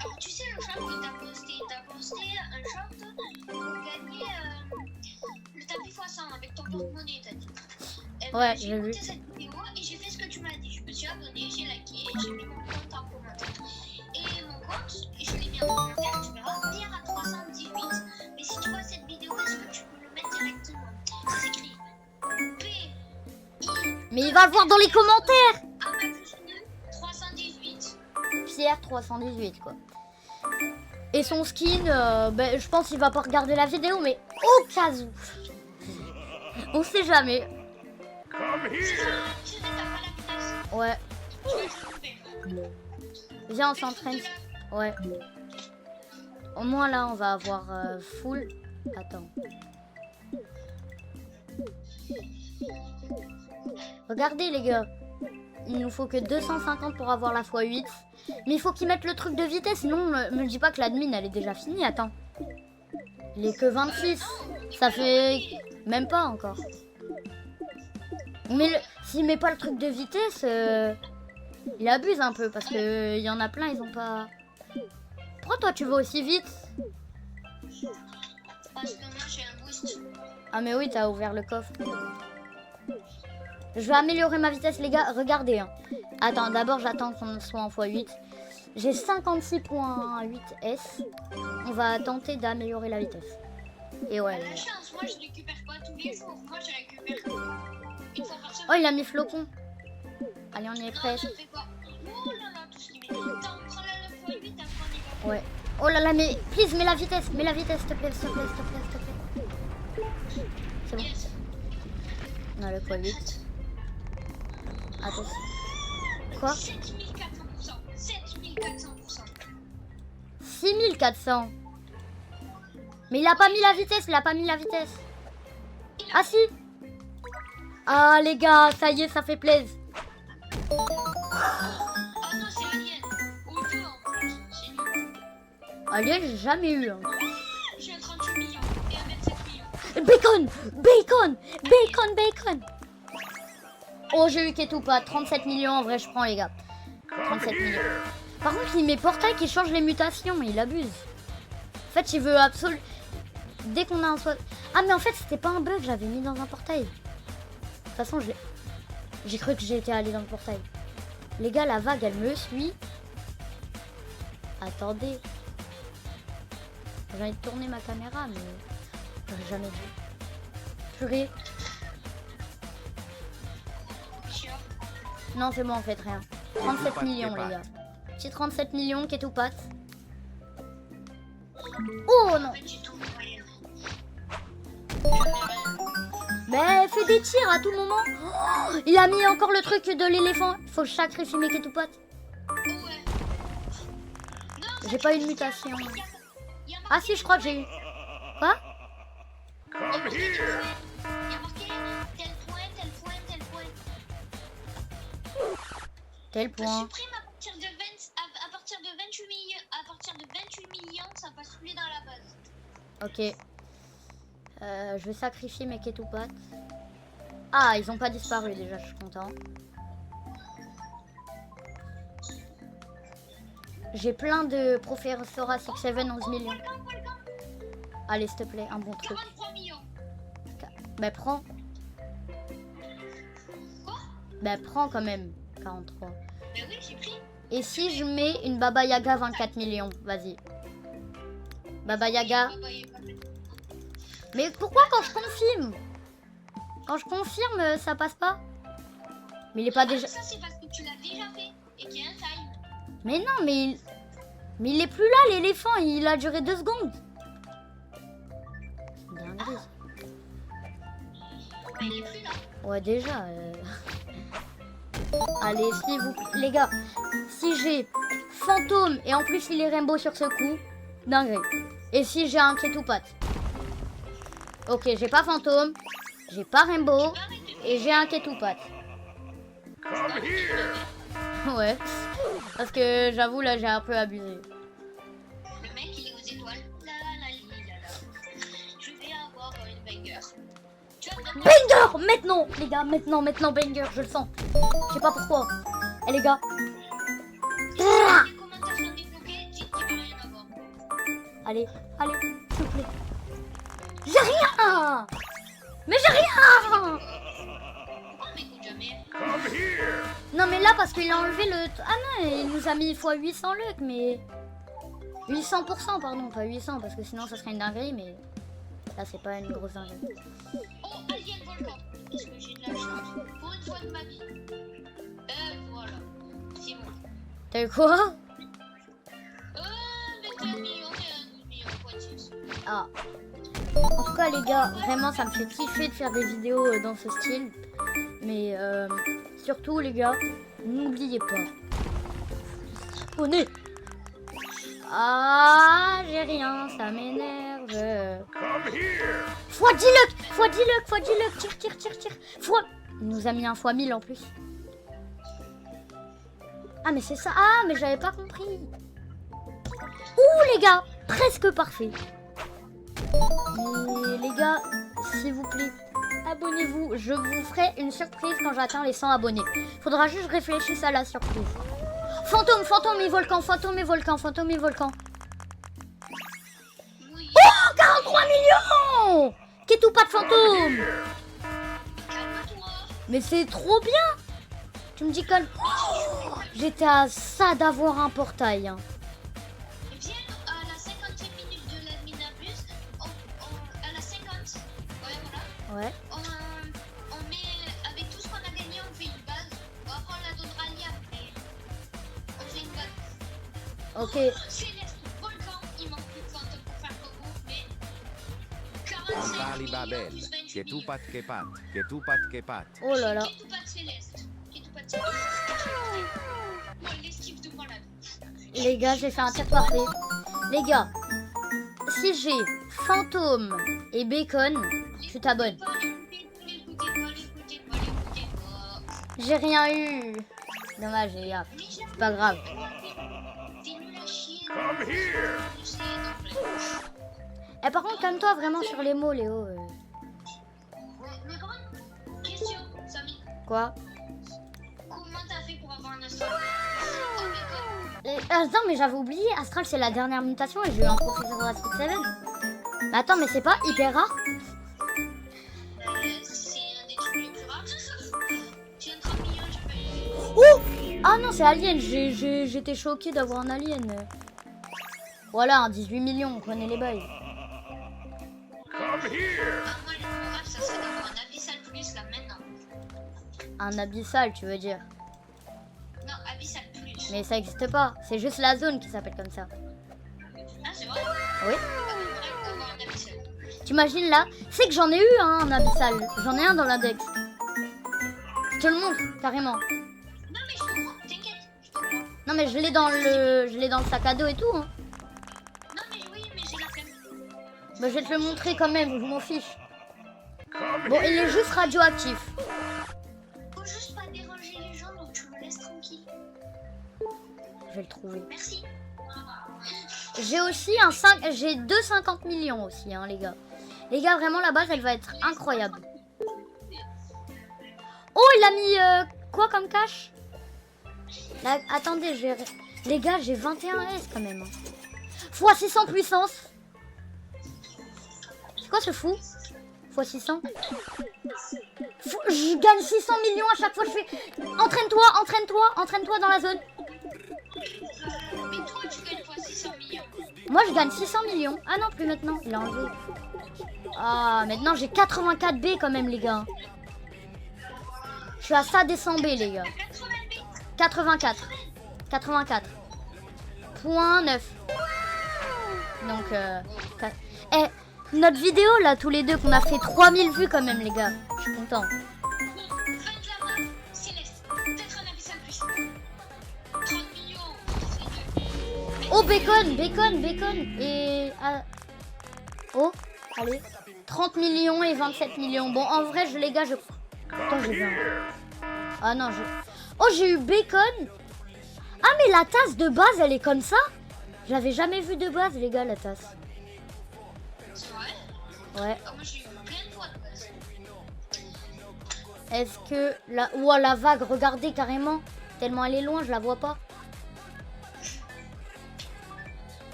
Alors, tu sais le shop que t'as posté un shop pour gagner le tapis x100 avec ton porte-monnaie, t'as dit. Ouais, J'ai j'ai vu. écouté cette vidéo et j'ai fait ce que tu m'as dit. Je me suis abonné, j'ai liké, j'ai mis mon compte en commentaire. Et mon compte, je l'ai mis en commentaire, tu verras, hier à 318. Mais si tu vois cette vidéo, est-ce que tu peux le mettre directement? C'est écrit P-I... Mais il va le voir dans les commentaires. Ah bah plus 2, 318. Pierre 318 quoi. Et son skin, ben, je pense qu'il va pas regarder la vidéo, mais au cas où. On sait jamais. Ouais. Viens, on s'entraîne. Ouais. Au moins là, on va avoir full. Attends. Regardez les gars. Il nous faut que 250 pour avoir la x8. Mais il faut qu'ils mettent le truc de vitesse, sinon me dis pas que l'admin elle est déjà finie. Attends. Il est que 26. Ça fait même pas encore. Mais s'il met pas le truc de vitesse, il abuse un peu parce que il y en a plein, ils ont pas. Pourquoi toi tu vas aussi vite? Parce que moi j'ai un boost. Ah mais oui, t'as ouvert le coffre. Je vais améliorer ma vitesse les gars, regardez. Hein. Attends, d'abord j'attends qu'on soit en x8. J'ai 56.8 S. On va tenter d'améliorer la vitesse. Et ouais. La chance, moi je récupère pas tous les jours. Moi je récupère une fois par semaine. Oh, il a mis flocon. Allez, on y est Non, presque. ça fait pas. Oh là là, tout ce qui met. Attends, prends la x8, après on y va. Ouais. Oh là là, mais please, mets la vitesse, s'il te plaît, s'il te plaît, s'il te plaît, s'il te plaît. C'est bon. Yes. On a le x8. Attention. Quoi? 7400%. 7400%. 6400. Mais il a pas mis la vitesse, il a pas mis la vitesse. Ah si. Ah les gars, ça y est, ça fait plaisir. Ah non, c'est Alien. Ou deux en plus. C'est nul. Alien, j'ai jamais eu. Hein. J'ai un 38 millions et un 27 millions. Bacon, bacon, bacon, bacon. Oh, j'ai eu Ketupa, 37 millions, en vrai, je prends les gars. 37 millions. Par contre, il met portail qui change les mutations, il abuse. En fait, il veut absolument... Dès qu'on a un soit... Ah, mais en fait, c'était pas un bug, j'avais mis dans un portail. De toute façon, j'ai cru que j'étais allé dans le portail. Les gars, la vague, elle me suit. Attendez. J'ai envie de tourner ma caméra, mais... J'aurais jamais vu. Purée. Non, c'est bon, en fait, rien. 37 millions, les gars. Petit 37 millions, Ketupat. Oh non! En fait, j'ai tout moyen. Mais fais des tirs à tout moment. Oh, il a mis encore le truc de l'éléphant. Il faut sacrifier mes Ketupat. Ouais. Non, J'ai pas eu de mutation. Ah si, je crois que j'ai eu. Quoi? il y a marqué tel point, tel point, tel point. Tel point. Supprime à partir de 28 millions, ça passe plus dans la base. Ok. Je vais sacrifier mes ketoupates. Ah, ils ont pas disparu déjà, je suis content. J'ai plein de Professora 6-7, 11 millions. Allez, s'il te plaît, un bon truc. 43 millions. Bah, prends. Quoi? Bah, prends quand même. 43. Ben oui, j'ai pris. Et si je mets une Baba Yaga 24 millions? Vas-y. Baba Yaga. Mais pourquoi quand je confirme? Quand je confirme, ça passe pas? Mais il est pas déjà... Ça, c'est parce que tu l'as déjà fait et qu'il y a un time. Mais non, mais il est plus là, l'éléphant. Il a duré 2 secondes. Dinguerie. Mais il est plus là. Ouais, déjà. Allez, s'il vous plaît. Les gars, si j'ai fantôme et en plus il est rainbow sur ce coup, dinguerie. Et si j'ai un ketoupat. Ok, j'ai pas fantôme, j'ai pas rainbow et j'ai un ketoupat. Ouais. Parce que j'avoue, là, j'ai un peu abusé. Le mec, il est aux étoiles. La la li, la la. Je vais avoir une banger. Tu vas me donner Banger! Maintenant, les gars, maintenant, banger, je le sens. Je sais pas pourquoi. Eh, les gars. les commentaires sont débloqués, dites qu'il va rien avoir. Allez, s'il vous plaît. J'ai rien! Mais j'ai rien! Pourquoi on m'écoute jamais? Non, mais là, parce qu'il a enlevé le... Ah non, il nous a mis x 800 luck, mais... 800%, pardon, pas 800, parce que sinon, ça serait une dinguerie, mais... Là, c'est pas une grosse dinguerie. Oh, Alien Volcan. Est-ce que j'ai de la chance? Pour une fois de ma vie. Voilà. C'est bon. T'as eu quoi? 21 millions et 12 millions fois 6. Ah. En tout cas, les gars, vraiment, ça me fait kiffer de faire des vidéos dans ce style. Mais surtout, les gars, n'oubliez pas. Abonnez. Ah, j'ai rien, ça m'énerve. Fois 10 luck, tire. Fois... Il nous a mis un fois 1000 en plus. Ah, mais c'est ça. Ah, mais j'avais pas compris. Ouh, les gars, presque parfait. Mais les gars, s'il vous plaît, abonnez-vous. Je vous ferai une surprise quand j'atteins les 100 abonnés. Faudra juste réfléchir à la surprise. Fantôme et volcan. Oui. Oh, 43 millions! Qu'est-tout pas de fantôme? Calme-toi. Mais c'est trop bien. Tu me dis calme. Oh, j'étais à ça d'avoir un portail. Hein. Viens à la 50e minute de l'adminabus. À la 50. Ouais, voilà. Ouais. On met, avec tout ce qu'on a gagné, on fait une base. Bon, après, on la donnera à Liam, mais on fait une base. Ok. Céleste, volcan, il manque plus de fantômes pour faire Coco, mais 45 Bali millions Babel, plus 28 che millions. tu pat. Oh là là. Qui tout pas de Céleste. Qui tout pas de Céleste. Moi, l'esquive de moi la vie. Les gars, j'ai fait un tir parfait. Les gars, si j'ai fantôme et bacon, tu t'abonnes. J'ai rien eu. Dommage, les gars. C'est pas grave. Et par contre, calme-toi vraiment sur les mots, Léo. Mais comment? Question, Samy. Quoi? Comment t'as fait pour avoir un astral? Attends, mais j'avais oublié. Astral, c'est la dernière mutation et j'ai eu un professeur à 6-7. Mais attends, mais c'est pas hyper rare? C'est un des trucs les plus rares. J'ai un 30 millions, j'ai payé. Oh! Ah non, c'est Alien. J'étais choquée d'avoir un Alien. Voilà, un 18 millions, on connaît les bails. Moi, le plus rare, ça serait d'avoir un Abyssal Plus là maintenant. Un abyssal, tu veux dire? Non, Abyssal Plus. Mais ça existe pas. C'est juste la zone qui s'appelle comme ça. Ah, c'est vrai? Oui. D'avoir un Abyssal. T'imagines là? C'est que j'en ai eu hein, un abyssal. J'en ai un dans l'index. Je te le montre, carrément. Non, mais je te crois, t'inquiète. Je te crois. Non mais je l'ai dans le sac à dos et tout. Hein. Non, mais oui, mais j'ai la flemme. Bah, je vais te le montrer quand même, je m'en fiche. Bon, il est juste radioactif. Faut juste pas déranger les gens, donc tu me laisses tranquille. Je vais le trouver. Merci. J'ai aussi j'ai 2,50 millions aussi, hein, les gars. Les gars, vraiment, la base, elle va être incroyable. Oh, il a mis quoi comme cash? Là, attendez, les gars, j'ai 21 S quand même. Fois 600 puissance. C'est quoi ce fou? Fois 600. Je gagne 600 millions à chaque fois que je fais... Entraîne-toi dans la zone. Mais toi, tu gagnes fois 600 millions. Moi, je gagne 600 millions. Ah non, plus maintenant, il a enlevé. Ah, maintenant, j'ai 84 B quand même, les gars. Je suis à ça des 100 B, les gars. 84. 84. Point 9. Donc, notre vidéo, là, tous les deux, qu'on a fait 3000 vues quand même, les gars. Je suis content. Oh, bacon. Et... oh, allez. 30 millions et 27 millions. Bon, en vrai, les gars, Attends, j'ai vu Ah non, oh, j'ai eu bacon. Ah, mais la tasse de base, elle est comme ça? J'avais jamais vu de base, les gars, la tasse. C'est vrai? Ouais. Moi, j'ai eu plein de fois de base. Est-ce que... Ouah, la vague, regardez carrément. Tellement elle est loin, je la vois pas.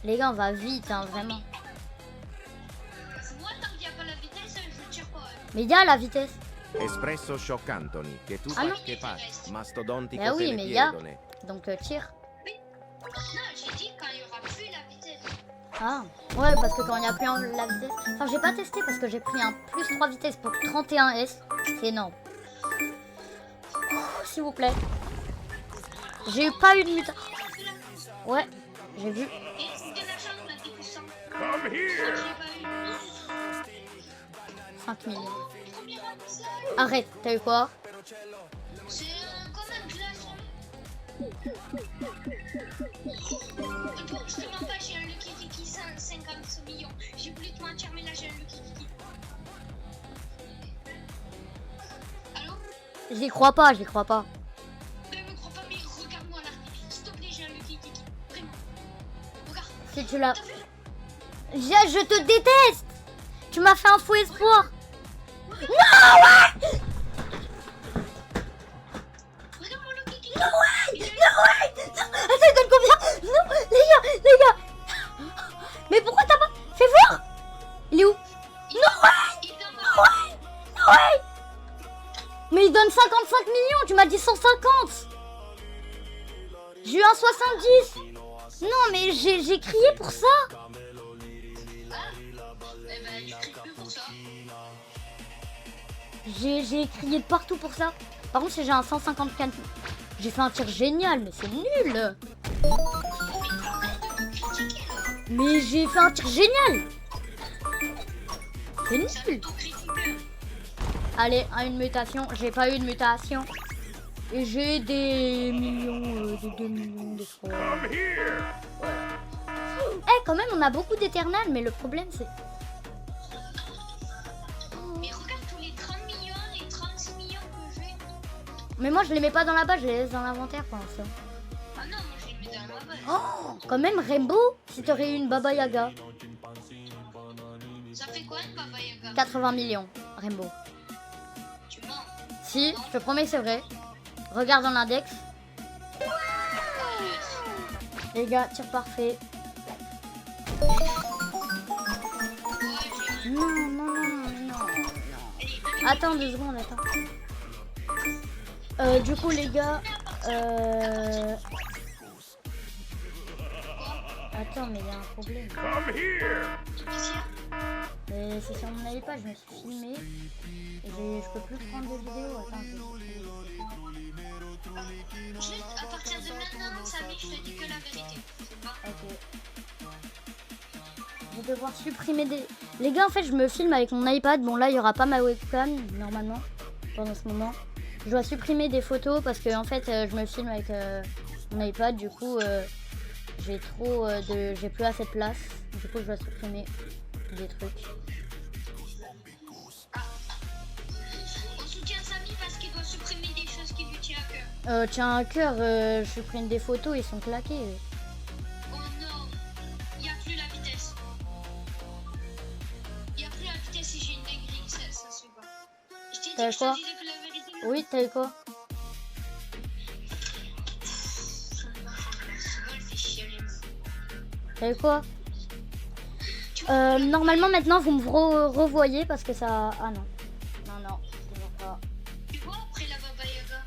Les gars, on va vite, hein, vraiment. Moi, tant qu'il n'y a pas la vitesse, je tire pas. Mais il y a la vitesse. Espresso scioccantoni, che tu Ah non. che fai, mastodontico Bah oui, mais il y a. telepiedone. Donc, tire. Non, j'ai dit quand il n'y aura plus la vitesse. Ah, ouais, parce que quand il n'y a plus la vitesse... Enfin, j'ai pas testé parce que j'ai pris un plus 3 vitesses pour 31 S. C'est énorme. Oh, s'il vous plaît. J'ai eu pas eu de mutation. Ouais, j'ai vu. Et c'était la chance, on a 10%. Come here. 5 millions. Arrête, t'as eu quoi? C'est comme un glaçon. Je te mens pas, j'ai un Lucky Fiki 50 millions. J'ai voulu te mentir, mais là j'ai un Lucky Fiki. Allô? J'y crois pas. Ne me crois pas, mais regarde-moi là. S'il te plaît, j'ai un Lucky Fiki. Vraiment. Regarde. Si tu l'as... Je te déteste. Tu m'as fait un faux espoir. Non, ouais. Regarde mon Lucky Fiki. No way. Attends, il donne combien? Non, les gars. Mais pourquoi t'as pas... Fais voir. Il est où? No way. Mais il donne 55 millions. Tu m'as dit 150. J'ai eu un 70. Non, mais j'ai crié pour ça. Eh ben, tu cries plus pour ça. J'ai crié de partout pour ça. Par contre, si j'ai un 154... J'ai fait un tir génial, mais c'est nul. Mais j'ai fait un tir génial. C'est nul. Allez, une mutation. J'ai pas eu de mutation. Et j'ai des millions, des 2 millions, des 3. Voilà. Eh, quand même, on a beaucoup d'éternel, mais le problème, c'est... Mais regarde tous les 30 millions, les 36 millions que j'ai. Mais moi, je les mets pas dans la base, je les laisse dans l'inventaire pour l'instant. Ah non, moi je les mets dans ma base. Oh, quand même, Rainbow, si t'aurais eu une Baba Yaga. Ça fait quoi une Baba Yaga? 80 millions, Rainbow. Tu mens. Si, je te promets que c'est vrai. Regarde dans l'index. Les gars, tir parfait. Non. Attends 2 secondes, attends. Du coup, les gars... Attends, mais il y a un problème. Mais c'est sur mon iPad, je me suis filmé. Et je peux plus prendre de vidéos. Attends, Juste à partir de maintenant, Samy, je te dis que la vérité. C'est pas. Ok. Je vais devoir supprimer des... Les gars, en fait, je me filme avec mon iPad. Bon, là, il n'y aura pas ma webcam, normalement, pendant ce moment. Je dois supprimer des photos parce que, en fait, je me filme avec mon iPad. Du coup, j'ai trop j'ai plus assez de place. Du coup, je dois supprimer des trucs. On soutient Samy parce qu'il doit supprimer des choses qui lui tiennent à cœur. Tiens, à cœur, je supprime des photos, ils sont claqués. Oh non. Il y a T'as je quoi? te disais que la vérité. Oui, t'as eu quoi? T'as eu quoi? Normalement maintenant vous me revoyez parce que ça... Ah non. Non, toujours pas. Tu vois après la Baba Yaga?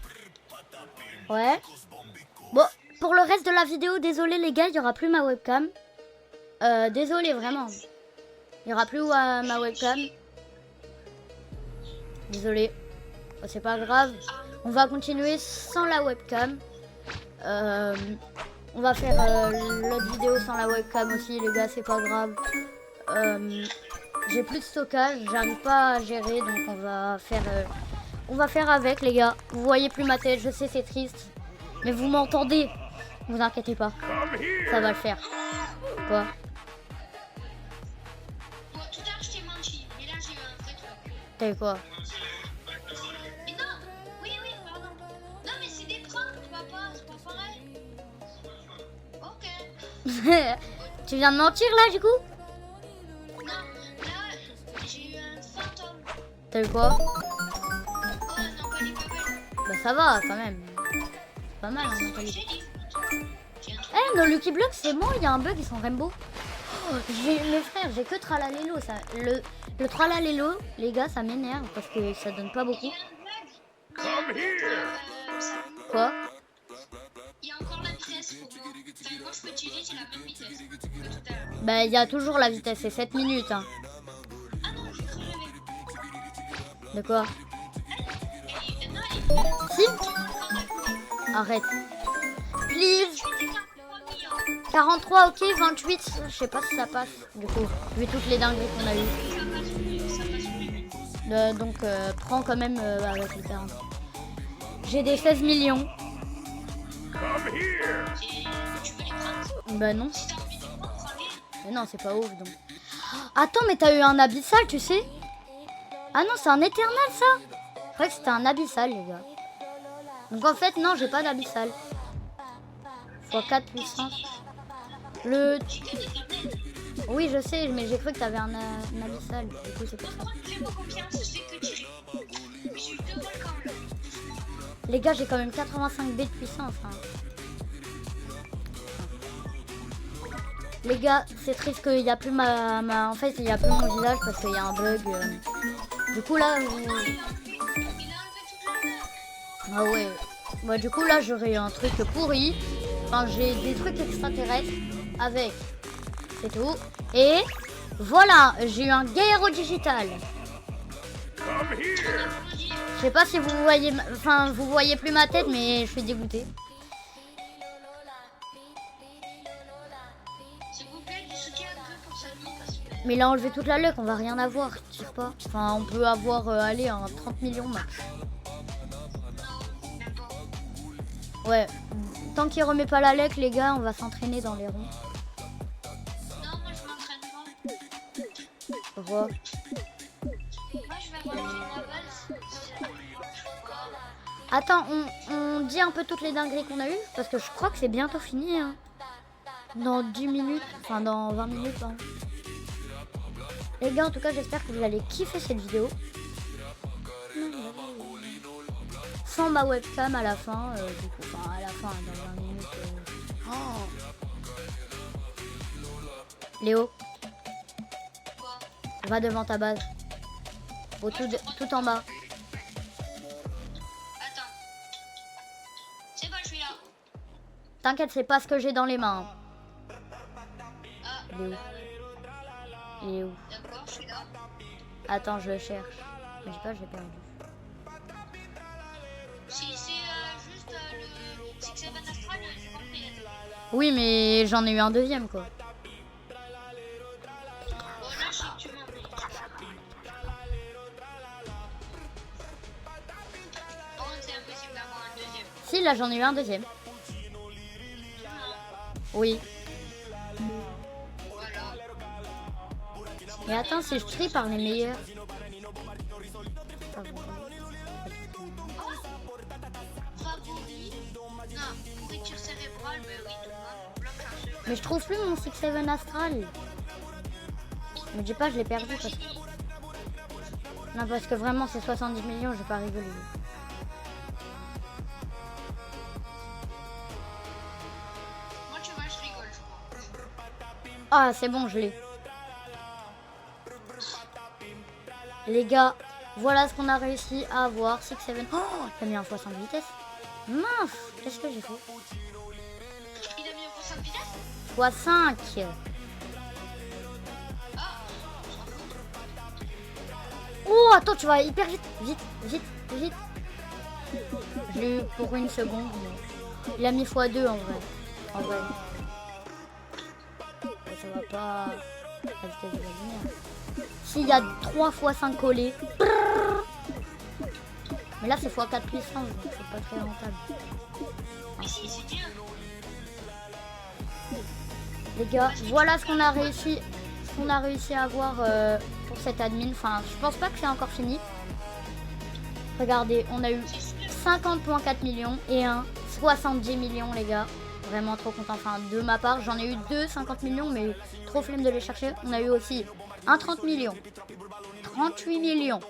Ouais. Bon, pour le reste de la vidéo, désolé les gars, il n'y aura plus ma webcam. Désolé vraiment. Il n'y aura plus ma webcam. Désolé. Bon, c'est pas grave. On va continuer sans la webcam. On va faire l'autre vidéo sans la webcam aussi les gars, c'est pas grave. J'ai plus de stockage, j'arrive pas à gérer, donc on va faire avec les gars. Vous voyez plus ma tête, je sais c'est triste, mais vous m'entendez. Vous inquiétez pas, ça va le faire. Quoi? Bon, tout à l'heure je t'ai menti, mais là j'ai eu un vrai truc. T'as eu quoi? Mais non, oui, pardon. Non mais c'est des pranks, c'est pas pareil. Ok. Tu viens de mentir là du coup? Non, là j'ai eu un fantôme. T'as eu quoi? Oh non, pas les bébés. Bah ça va quand même. C'est pas mal hein, J'ai Nathalie. dit. Eh, nos Lucky Blocks, c'est bon, il y a un bug, ils sont rainbow. Oh, le frère, j'ai que Tralalélo. Ça, le Tralalélo, les gars, ça m'énerve parce que ça donne pas beaucoup. Quoi? Il y a encore la vitesse pour moi. Enfin, moi je peux tirer, j'ai la même vitesse que tout à l'heure. Bah, il y a toujours la vitesse, c'est 7 minutes. Hein. Ah non, j'ai cru rêver. De quoi? Non, Si? Arrête. Please. 43, ok, 28. Je sais pas si ça passe, du coup, vu toutes les dingueries qu'on a eues. ça passe plus. Donc, prends quand même avec les 40. J'ai des 16 millions. Et tu veux les prendre? Bah non. Si t'as envie de prendre, prends-les. Mais non, c'est pas ouf donc. Attends, mais t'as eu un abyssal, tu sais? Ah non, c'est un éternel ça? Je croyais que c'était un abyssal, les gars. Donc en fait, non, j'ai pas d'abyssal. x4 puissance. Le. Oui, je sais, mais j'ai cru que t'avais un abyssal. Du coup, c'est pour ça. Fais-moi confiance, je sais que tirer. Je suis devant quand même. Les gars, j'ai quand même 85 B de puissance. Hein. Les gars, c'est triste qu'il n'y a plus En fait, il n'y a plus mon visage parce qu'il y a un bug. Du coup, là... Il a enlevé toute la mer. Ah ouais. Bah, du coup, là, j'aurais un truc pourri. Enfin, j'ai des trucs extraterrestres avec... C'est tout. Et... Voilà, j'ai eu un Gaïro digital. Je sais pas si vous voyez... Enfin, vous voyez plus ma tête, mais je suis dégoûtée. Mais il a enlevé toute la luck, on va rien avoir, tire pas. Enfin, on peut avoir, allez, un 30 millions max. Ouais, tant qu'il remet pas la luck, les gars, on va s'entraîner dans les ronds. Non, moi je m'entraîne pas. Pourquoi? Moi je vais manger ma base. Attends, on dit un peu toutes les dingueries qu'on a eues, parce que je crois que c'est bientôt fini. Hein. Dans 10 minutes, enfin dans 20 minutes. Hein. Les gars, en tout cas, j'espère que vous allez kiffer cette vidéo. Sans ma webcam à la fin, du coup, enfin à la fin, dans 20 minutes. Oh. Léo, va devant ta base. Au tout en bas. Attends. C'est bon, je suis là. T'inquiète, c'est pas ce que j'ai dans les mains. Ah, Il est où? Il est où? d'accord, je suis là. Attends, je le cherche. Je dis pas, je l'ai perdu. Si c'est juste le Six Seven Astral, j'ai compris. Oui, mais j'en ai eu un deuxième, quoi. Bon, là, je sais que tu m'en mets. Bon, c'est impossible d'avoir un deuxième. Si, là, j'en ai eu un deuxième. Oui. Voilà. Mais attends, si je trie par les meilleurs. Favori. Non, nourriture cérébrale, mais oui, tout le monde. Bloc chanceux. Mais je trouve plus mon 6-7 Astral. Me dis pas, je l'ai perdu parce que... Non, parce que vraiment, c'est 70 millions, j'ai pas rigolé. Moi, tu vois, je rigole, je crois. Ah, c'est bon, je l'ai. Les gars, voilà ce qu'on a réussi à avoir. 6, 7. Oh, il a mis un fois 100 de vitesse. Mince, qu'est-ce que j'ai fait? Il a mis un pourcent de vitesse? Fois 5. Oh, attends, tu vas hyper vite. Vite, vite, vite. Je l'ai eu pour une seconde. Mais... il a mis x2 en vrai. En vrai. Ça va pas à la vitesse de la lumière. S'il y a 3 fois 5 collés. Mais là, c'est x4 puissance, donc c'est pas très rentable. Mais si, c'est bien. Les gars, voilà ce qu'on a réussi. Ce qu'on a réussi à avoir pour cette admin. Enfin, je pense pas que c'est encore fini. Regardez, on a eu 50,4 millions et un 70 millions, les gars. Vraiment trop content. Enfin, de ma part, j'en ai eu 2 50 millions, mais trop flemme de les chercher. On a eu aussi un 30 millions, 38 millions,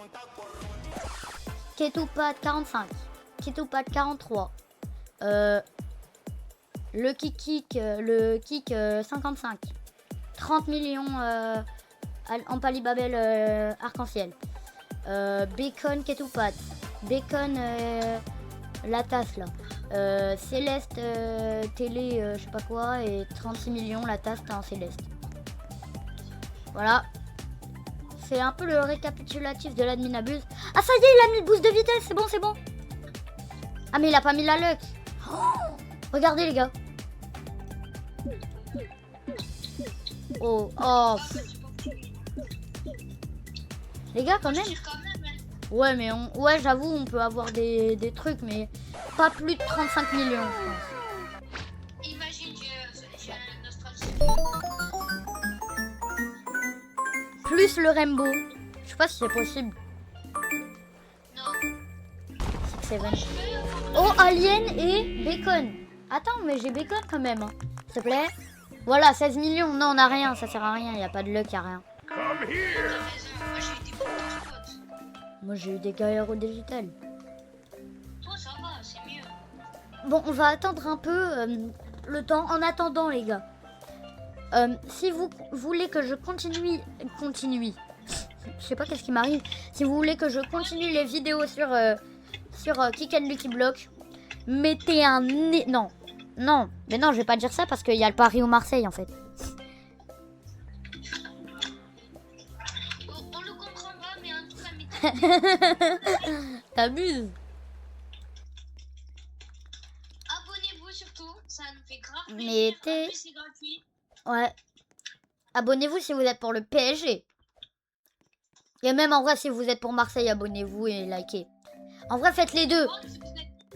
Ketupad 45, Ketupad 43, le kick 55, 30 millions en palibabel arc-en-ciel, Bacon Ketupad, Bacon la tasse là, Céleste télé je sais pas quoi et 36 millions la tasse en céleste. Voilà. C'est un peu le récapitulatif de l'admin abuse. Ah ça y est, il a mis le boost de vitesse, c'est bon, c'est bon. Ah mais il a pas mis la luck. Oh, regardez les gars. Oh, oh. Les gars quand même. Ouais mais ouais j'avoue on peut avoir des trucs mais pas plus de 35 millions je pense. Imagine j'ai un nostalgie. Plus le Rainbow. Je sais pas si c'est possible. Non. 6, 7. Oh, Alien et Bacon. Attends, mais j'ai Bacon quand même. Hein. S'il te plaît. Voilà, 16 millions. Non, on a rien. Ça sert à rien. Il n'y a pas de luck, il n'y a rien. Moi, j'ai eu des bons spots. Moi, j'ai eu des gars aéro-digital. Toi, ça va, c'est mieux. Bon, on va attendre un peu le temps. En attendant, les gars. Si vous voulez que je continue. Je sais pas qu'est-ce qui m'arrive. Si vous voulez que je continue les vidéos sur Kick and Lucky Block, mettez un non, mais non, je vais pas dire ça parce qu'il y a le Paris ou Marseille en fait. On le comprendra, mais en tout cas, mettez. T'abuses. Abonnez-vous surtout, ça nous fait grave plaisir. Mettez. En plus, c'est gratuit. Ouais. Abonnez-vous si vous êtes pour le PSG. Et même en vrai, si vous êtes pour Marseille, abonnez-vous et likez. En vrai, faites les deux. Oh, si vous êtes-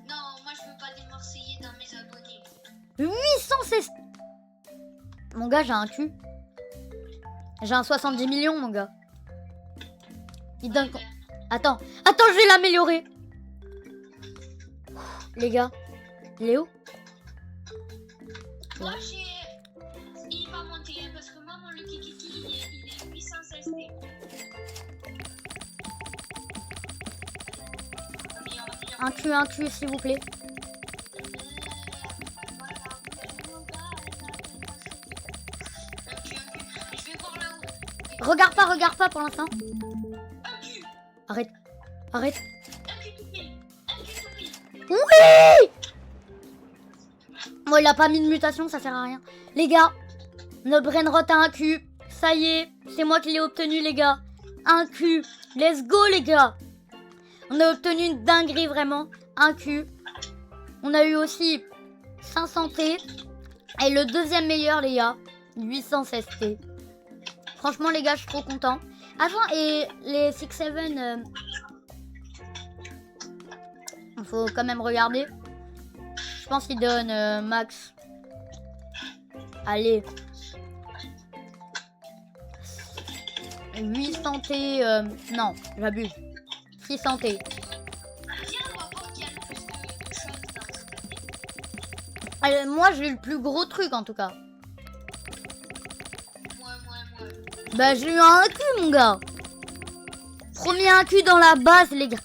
Non, moi je veux pas des Marseillais dans mes abonnés. 816. Mon gars, j'ai un cul. J'ai un 70 millions, mon gars. Il donne... Attends, je vais l'améliorer. Les gars, il est où? Moi j'ai. Il va monter hein, parce que moi, mon Lucky Kiki, il est 816 T. Un cul, s'il vous plaît. Je vais voir là-haut. Regarde pas pour l'instant. Un cul. Arrête. Un cul tout pile. Un cul tout pile. Oui! Bon, il a pas mis de mutation, ça sert à rien. Les gars, notre brainrot a un cul. Ça y est, c'est moi qui l'ai obtenu, les gars. Un cul. Let's go, les gars. On a obtenu une dinguerie, vraiment. Un cul. On a eu aussi 500 T. Et le deuxième meilleur, les gars, 816 T. Franchement, les gars, je suis trop content. Avant, et les 6-7... il faut quand même regarder. Je pense qu'il donne max. Allez. 800 T. Non, j'abuse. 600 T. Viens, on va voir qui a le plus de choses dans cette année. Moi, j'ai eu le plus gros truc en tout cas. Moi. Bah, j'ai eu un cul, mon gars. Premier 1 Q dans la base, les gars.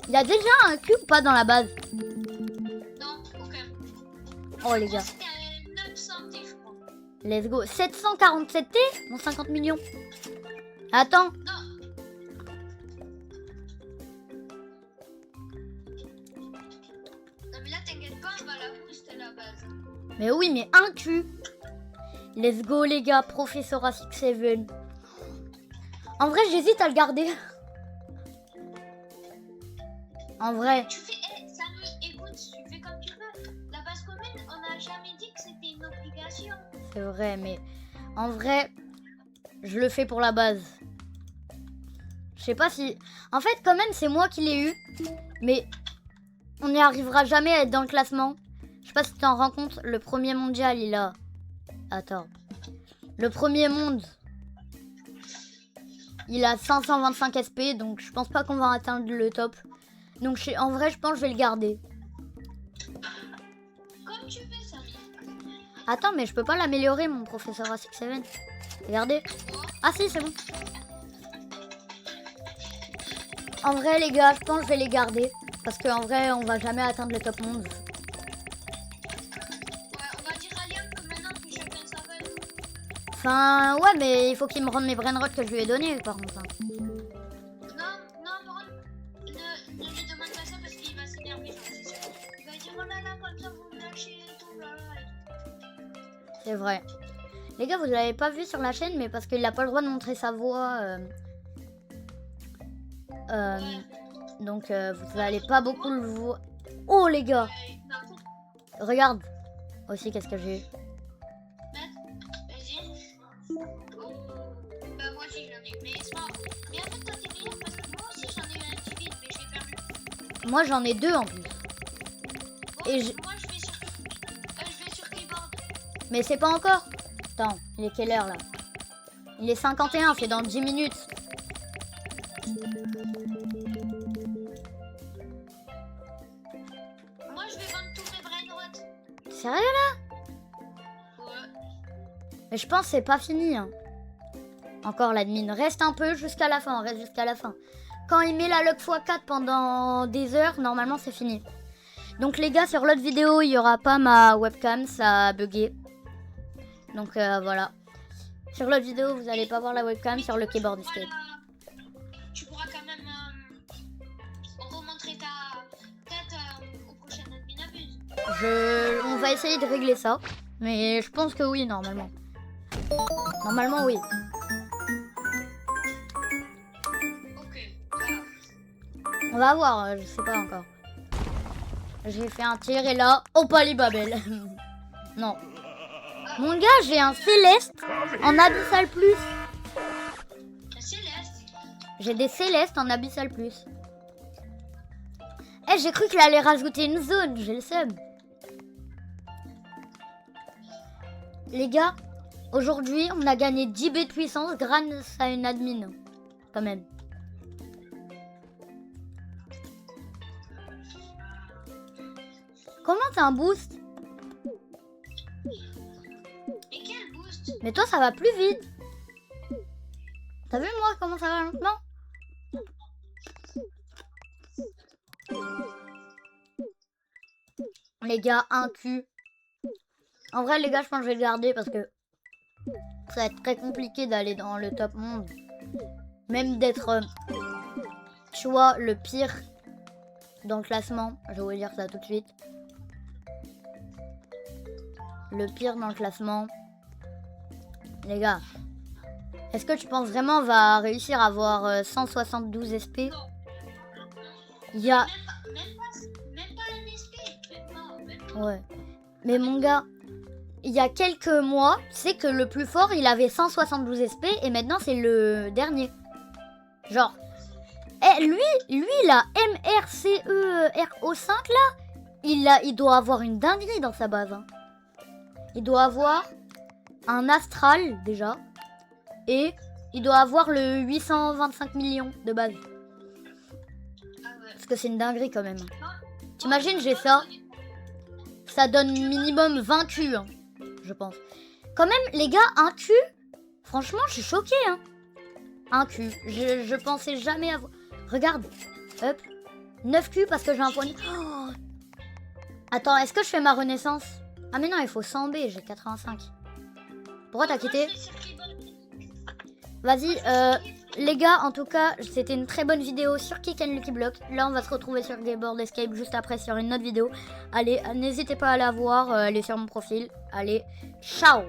Il y a déjà un Q ou pas dans la base? Non, ok. Oh, les gars. C'était 900 T, je crois. Let's go. 747 T? Mon 50 millions. Attends. Non. Non, mais là, t'inquiète pas, on va la booster la base. Mais oui, mais un Q. Let's go, les gars. Professeur 67. En vrai, j'hésite à le garder. En vrai. Tu fais, Samy, écoute, tu fais comme tu veux. La base commune, on n'a jamais dit que c'était une obligation. C'est vrai, mais en vrai, je le fais pour la base. Je sais pas si... En fait, quand même, c'est moi qui l'ai eu. Mais on n'y arrivera jamais à être dans le classement. Je sais pas si tu t'en rends compte. Le premier mondial, il a... Attends. Le premier monde, il a 525 SP. Donc, je pense pas qu'on va atteindre le top. Donc, en vrai, je pense que je vais le garder. Comme tu veux, Samy. Attends, mais je peux pas l'améliorer, mon professeur A67. Regardez. Ah si, c'est bon. En vrai, les gars, je pense que je vais les garder. Parce qu'en vrai, on va jamais atteindre le top monde. Ouais, on va dire à Liam que maintenant que chacun sa base. Enfin, ouais, mais il faut qu'il me rende mes brainrots que je lui ai donnés, par contre. Hein. Non, Moran, ne lui demande pas ça parce qu'il va s'énerver, j'en suis sûre. Il va dire, oh là là, comme ça vous me lâchez et tout, là là. C'est vrai. Les gars, vous l'avez pas vu sur la chaîne, mais parce qu'il a pas le droit de montrer sa voix. Donc, vous allez pas beaucoup le voir. Oh, les gars, regarde. Aussi, qu'est-ce que j'ai eu? Vas-y. Bah, moi aussi j'en ai. Mais c'est pas. Mais en fait, toi t'es meilleur parce que moi aussi j'en ai eu un petit vide, mais j'ai perdu. Moi, j'en ai 2 en plus. Bon, Et moi je vais sur keyboard. Mais c'est pas encore. Attends, il est quelle heure là? Il est 51, c'est dans 10 minutes. Moi je vais vendre tous mes brainrots. Sérieux là? Ouais. Mais je pense que c'est pas fini. Hein. Encore l'admin. Reste un peu jusqu'à la fin. Reste jusqu'à la fin. Quand il met la log x4 pendant des heures, normalement c'est fini. Donc les gars, sur l'autre vidéo, il n'y aura pas ma webcam. Ça a bugué. Donc voilà. Sur l'autre vidéo, vous n'allez pas voir la webcam sur le keyboard escape. Tu pourras quand même remontrer ta tête au prochain admin abuse. On va essayer de régler ça. Mais je pense que oui, normalement. Normalement, oui. Ok. On va voir, je sais pas encore. J'ai fait un tir et là, oh pas les babelles. Non. Mon gars, j'ai un céleste en abyssal plus. La céleste. J'ai des célestes en abyssal plus. Eh, j'ai cru qu'il allait rajouter une zone, j'ai le seum. Les gars, aujourd'hui, on a gagné 10 B de puissance grâce à une admin. Quand même. Comment t'as un boost? Et quel boost? Mais toi, ça va plus vite. T'as vu, moi, comment ça va lentement? Les gars, un cul. En vrai, les gars, je pense que je vais le garder parce que ça va être très compliqué d'aller dans le top monde. Même d'être, tu vois, le pire dans le classement. Je vais vous dire ça tout de suite. Le pire dans le classement. Les gars, est-ce que tu penses vraiment on va réussir à avoir 172 SP? Il y a... Même pas un SP. Même pas. Ouais. Mais mon gars, il y a quelques mois, tu sais que le plus fort, il avait 172 SP et maintenant c'est le dernier. Genre, lui la MRCERO5 là, il doit avoir une dinguerie dans sa base. Hein. Il doit avoir un astral déjà et il doit avoir le 825 millions de base. Ah ouais. Parce que c'est une dinguerie quand même. T'imagines, j'ai ça. Ça donne minimum 20 Q, hein, je pense. Quand même, les gars, un Q, franchement, je suis choquée. Hein. Un Q. Je pensais jamais avoir... Regarde. Hop. 9 Q parce que j'ai un point de... Oh. Attends, est-ce que je fais ma renaissance? Ah mais non, il faut 100 B, j'ai 85. Pourquoi t'as quitté? Vas-y, les gars, en tout cas, c'était une très bonne vidéo sur Kick and Lucky Block. Là, on va se retrouver sur Gameboard Escape juste après sur une autre vidéo. Allez, n'hésitez pas à la voir, elle est sur mon profil. Allez, ciao!